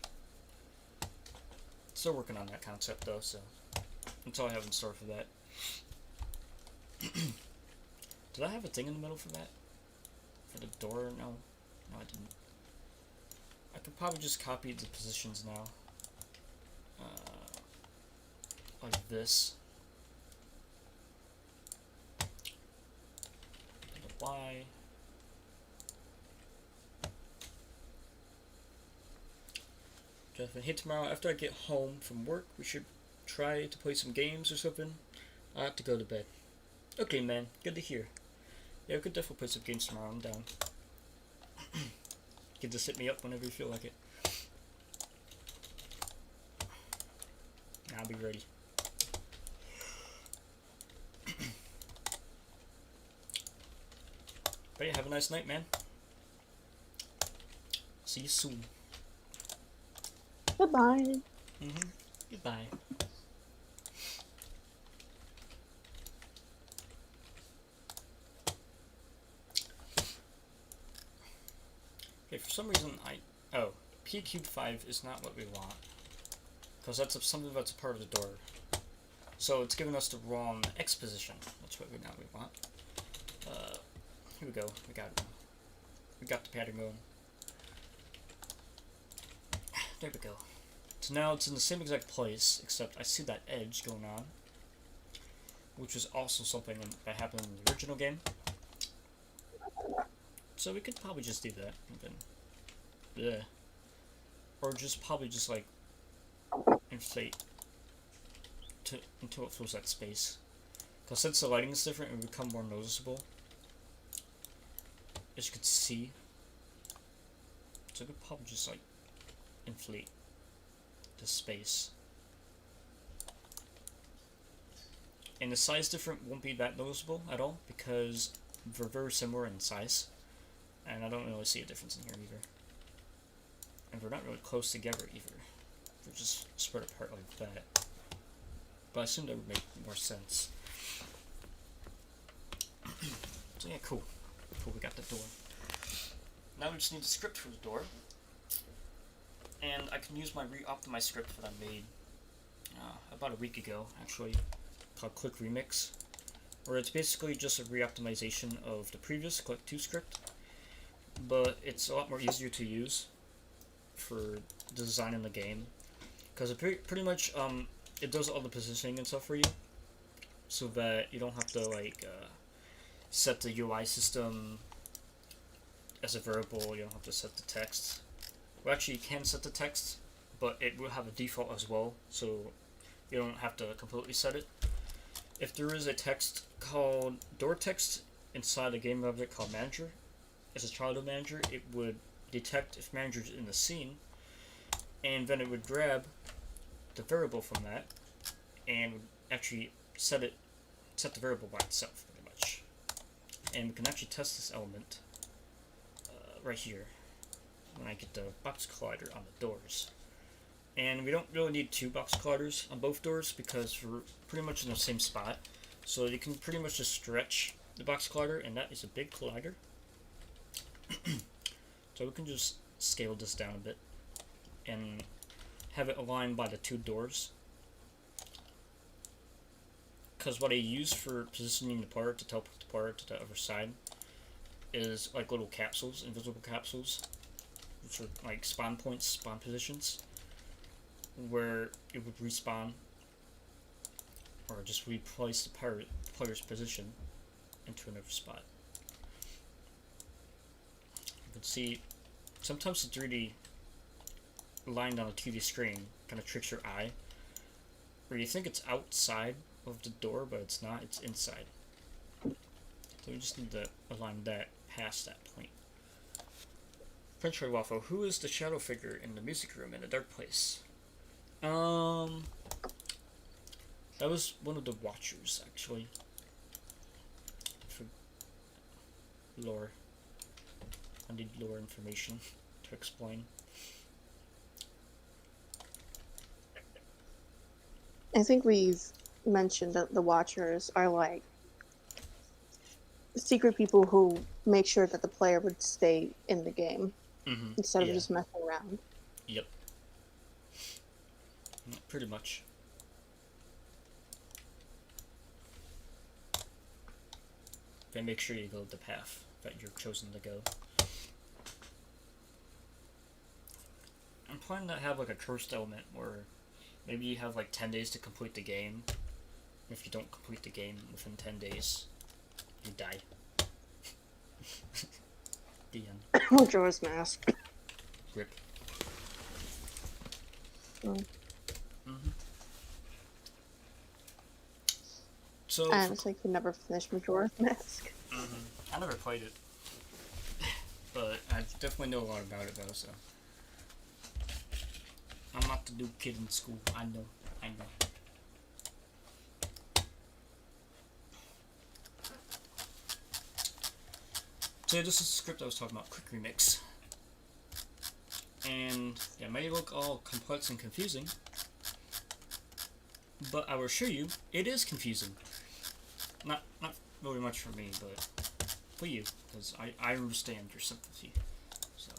Still working on that concept though, so that's all I have in store for that. Did I have a thing in the middle for that? For the door? No. No, I didn't. I could probably just copy the positions now. Like this. And the Y. Jonathan, hey, tomorrow after I get home from work, we should try to play some games or something. I have to go to bed. Okay, man. Good to hear. Yeah, we could definitely play some games tomorrow. I'm down. You can just hit me up whenever you feel like it. I'll be ready. But yeah, have a nice night, man. See you soon. Goodbye. Goodbye. Okay, for some reason P cubed 5 is not what we want. Because that's something that's a part of the door. So it's giving us the wrong X position. That's what we want. Here we go. We got it. We got the pattern going. There we go. So now it's in the same exact place, except I see that edge going on. Which is also something that happened in the original game. So we could probably just do that. And then, bleh. Or just probably just like inflate until it fills that space. Because since the lighting is different, it will become more noticeable. As you can see. So I could probably just like inflate the space. And the size difference won't be that noticeable at all because they're very similar in size. And I don't really see a difference in here either. And they're not really close together either. They're just spread apart like that. But I assume that would make more sense. So yeah, cool. Cool, we got the door. Now we just need a script for the door. And I can use my re-optimized script that I made about a week ago, actually, called Click Remix. Where it's basically just a re-optimization of the previous Click 2 script. But it's a lot more easier to use for designing the game. Because it pretty much, it does all the positioning and stuff for you. So that you don't have to, like, set the UI system as a variable. You don't have to set the text. Well, actually, you can set the text, but it will have a default as well, so you don't have to completely set it. If there is a text called door text inside a game object called manager, as a child manager, it would detect if manager is in the scene, and then it would grab the variable from that and would actually set the variable by itself, pretty much. And we can actually test this element right here when I get the box collider on the doors. And we don't really need two box colliders on both doors because we're pretty much in the same spot. So you can pretty much just stretch the box collider, and that is a big collider. So we can just scale this down a bit and have it aligned by the two doors. Because what I use for positioning the part to teleport the part to the other side is like little capsules, invisible capsules, which are like spawn points, spawn positions, where it would respawn or just replace the player's position into another spot. You can see sometimes the 3D line on a TV screen kind of tricks your eye, where you think it's outside of the door, but it's not, it's inside. So we just need to align that past that point. French Fry Waffle, who is the shadow figure in the music room in a dark place? That was one of the watchers, actually. For lore. I need lore information to explain. I think we've mentioned that the Watchers are like secret people who make sure that the player would stay in the game instead of just messing around. Yep. Pretty much. They make sure you go the path that you're chosen to go. I'm planning to have like a cursed element where maybe you have like 10 days to complete the game. If you don't complete the game within 10 days, you die. The end. Majora's Mask. Rip. Oh. So I honestly could never finish Majora's Mask. I never played it, but I definitely know a lot about it though. So I'm not the new kid in school. I know. So yeah, this is the script I was talking about, Quick Remix. And yeah, it may look all complex and confusing, but I will assure you, it is confusing. Not really much for me, but for you, because I understand your sympathy. So,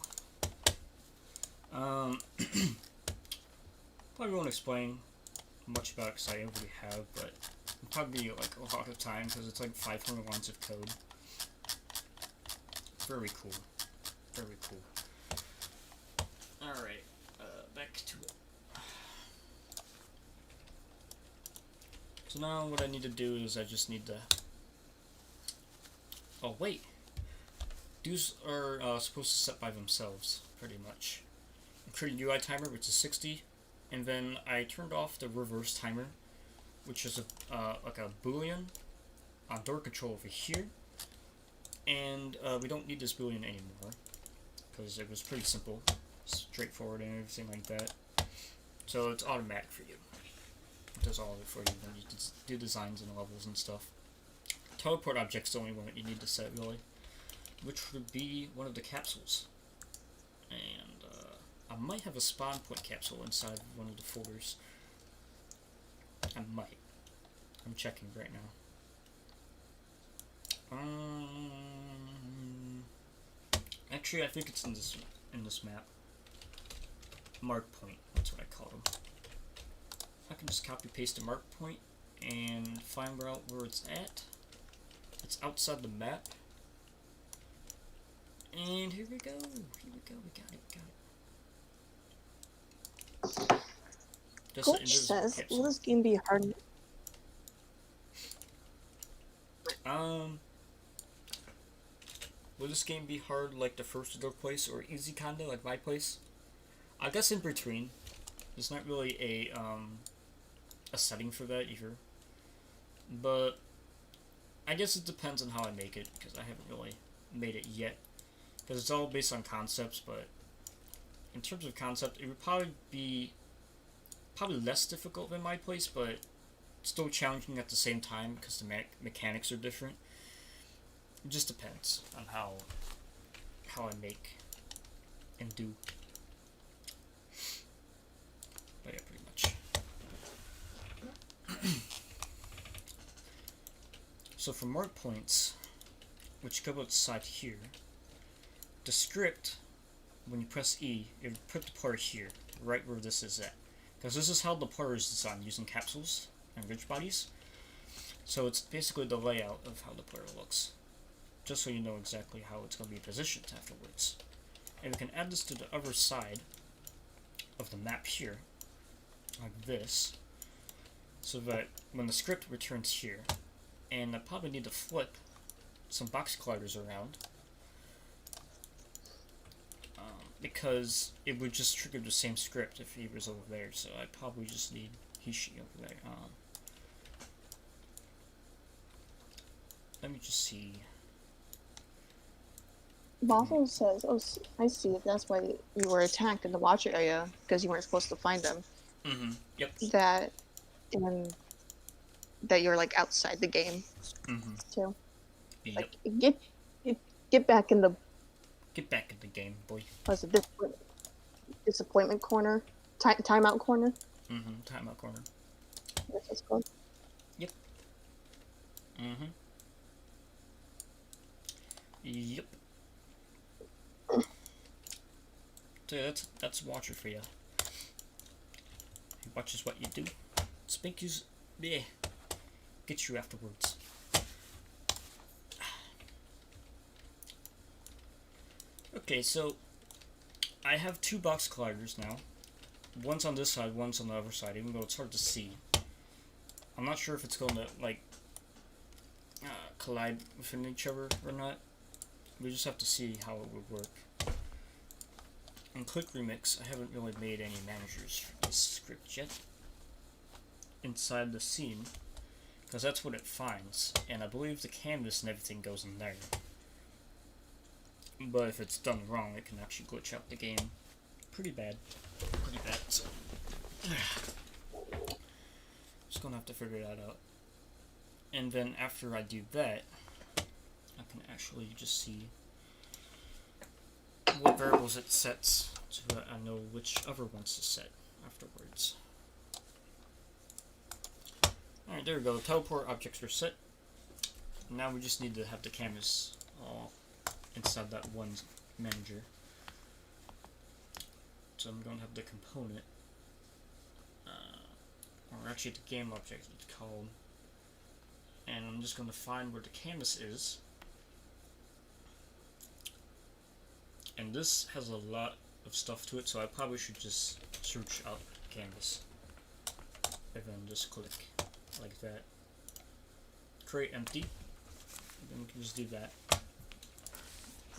probably won't explain much about it because I already have, but it'll probably be like a lot of time because it's like 500 lines of code. Very cool. Very cool. Alright, back to it. So now what I need to do is I just need to... Oh wait! These are supposed to set by themselves, pretty much. I created a UI timer, which is 60, and then I turned off the reverse timer which is like a boolean on door control over here, and we don't need this boolean anymore because it was pretty simple, straightforward, and everything like that. So it's automatic for you. It does all of it for you when you do designs and levels and stuff. Teleport object's the only one that you need to set, really, which would be one of the capsules. And I might have a spawn point capsule inside one of the folders. I might. I'm checking right now. Actually, I think it's in this map. Mark point. That's what I call them. I can just copy paste a mark point and find out where it's at. It's outside the map. And here we go. Here we go. We got it. Just Coach says, will this game be hard? Will this game be hard like the first Door place, or easy kinda like my place? I guess in between. There's not really a setting for that either. But I guess it depends on how I make it, because I haven't really made it yet. Because it's all based on concepts, but in terms of concept, it would probably be less difficult than my place, but still challenging at the same time because the mechanics are different. It just depends on how I make and do. But yeah, pretty much. So for mark points, which go outside here, the script, when you press E, it would put the player here, right where this is at. Because this is how the player is designed, using capsules and ridge bodies. So it's basically the layout of how the player looks. Just so you know exactly how it's going to be positioned afterwards. And we can add this to the other side of the map here, like this, so that when the script returns here, and I probably need to flip some box colliders around, because it would just trigger the same script if he was over there, so I probably just need Hishi over there. Let me just see. Bothell says, oh, I see. That's why you were attacked in the watcher area, because you weren't supposed to find them. Mm-hmm. Yep. That you're, like, outside the game, too. Yep. Like, get back in the... Get back in the game, boy. What's it? Disappointment corner? Timeout corner? Mm-hmm. Timeout corner. That's what it's called. Yep. Mm-hmm. Yep. So yeah, that's Watcher for you. He watches what you do. Spink you's... Yeah. Get you afterwards. Okay, so I have two box colliders now. One's on this side, one's on the other side, even though it's hard to see. I'm not sure if it's going to, like, collide within each other or not. We just have to see how it would work. In Click Remix, I haven't really made any managers for this script yet. Inside the scene, because that's what it finds, and I believe the canvas and everything goes in there. But if it's done wrong, it can actually glitch out the game. Pretty bad. Pretty bad, so... just gonna have to figure that out. And then after I do that, I can actually just see what variables it sets, so that I know which other ones to set afterwards. Alright, there we go. The teleport objects are set. Now we just need to have the canvas all inside that one manager. So I'm going to have the component, or actually the game object it's called, and I'm just going to find where the canvas is. And this has a lot of stuff to it, so I probably should just search up canvas and then just click like that. Create empty, and then we can just do that.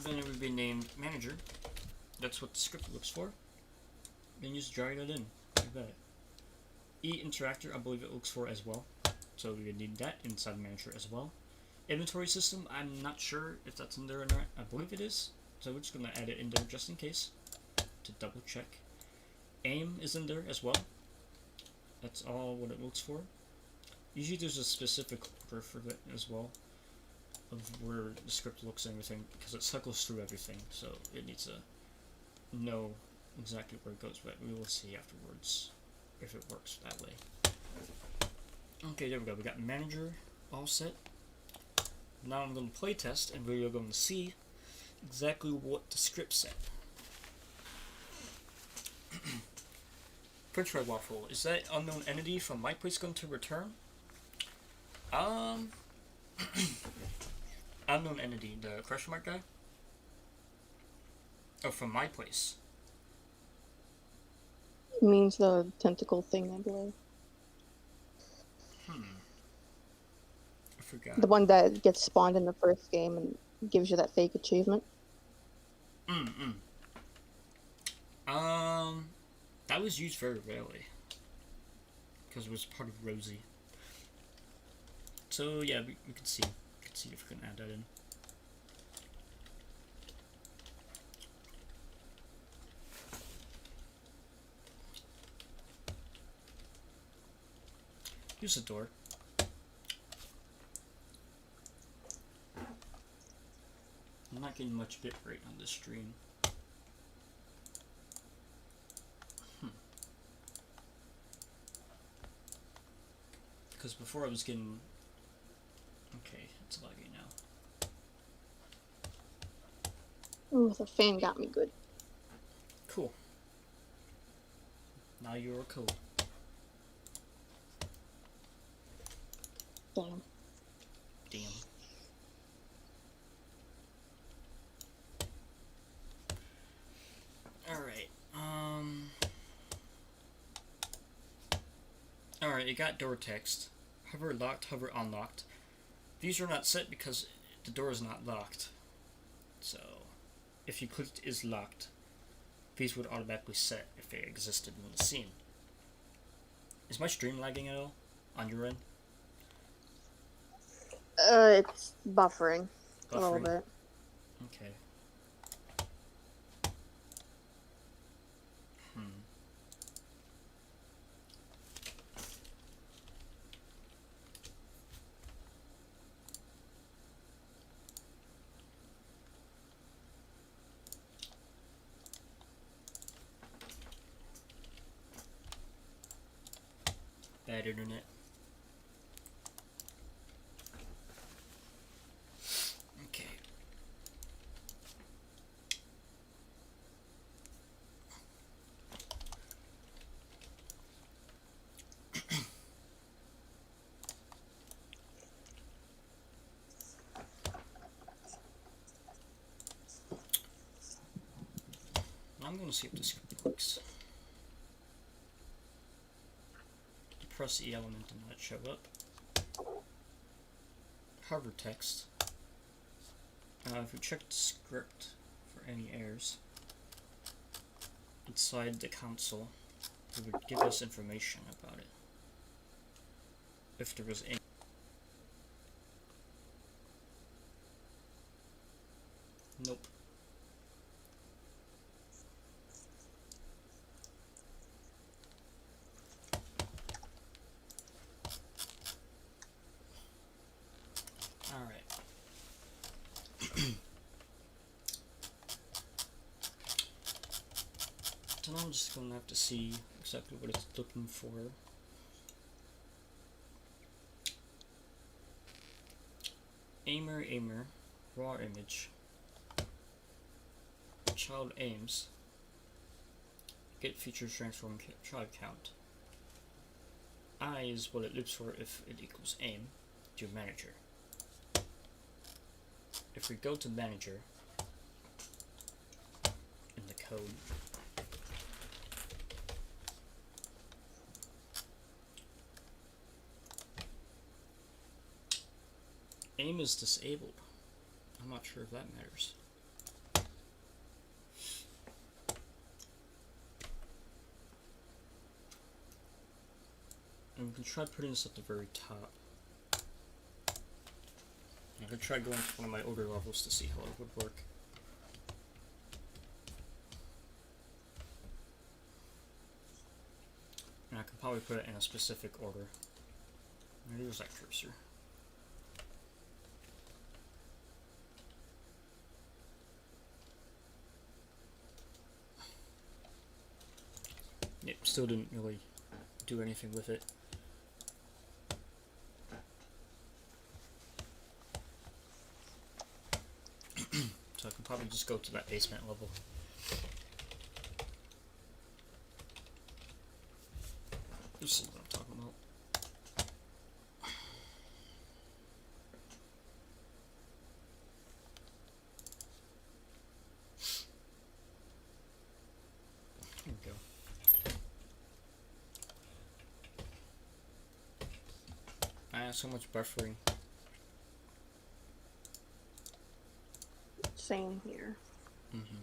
Then it would be named manager. That's what the script looks for. Then just drag it in like that. E interactor, I believe it looks for as well. So we need that inside the manager as well. Inventory system, I'm not sure if that's in there or not. I believe it is. So we're just going to add it in there just in case to double check. Aim is in there as well. That's all what it looks for. Usually there's a specific order for it as well of where the script looks and everything because it cycles through everything, so it needs to know exactly where it goes, but we will see afterwards if it works that way. Okay, there we go. We got manager all set. Now I'm going to play test and we're going to see exactly what the script said. French fry waffle. Is that unknown entity from my place going to return? Unknown entity, the question mark guy? Oh, from my place. It means the tentacle thing, I believe. I forgot. The one that gets spawned in the first game and gives you that fake achievement. That was used very rarely. Because it was part of Rosie. So yeah, we can see. We can see if we can add that in. Here's the door. I'm not getting much bit rate on this stream. Because before I was getting... Okay, it's laggy now. Ooh, the fan got me good. Cool. Now you're cool. Damn. Damn. Alright, Alright, it got door text. Hover locked, hover unlocked. These are not set because the door is not locked. So, if you clicked is locked, these would automatically set if they existed in the scene. Is my stream lagging at all on your end? It's buffering a little bit. Okay. Bad internet. Okay. I'm going to see if this works. Press the element and let it show up. Hover text. If we check the script for any errors inside the console, it would give us information about it. If there was any. Nope. Alright. So now I'm just going to have to see exactly what it's looking for. Aimer, raw image. Child aims. Get features transform child count. I is what it looks for if it equals aim to manager. If we go to manager in the code, aim is disabled. I'm not sure if that matters. And we can try putting this at the very top. I tried going to one of my older levels to see how it would work. And I could probably put it in a specific order. There's that cursor. Yep, still didn't really do anything with it. So I can probably just go to that basement level. Just see what I'm talking about. There we go. So much buffering. Same here. Mm-hmm.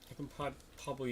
I can probably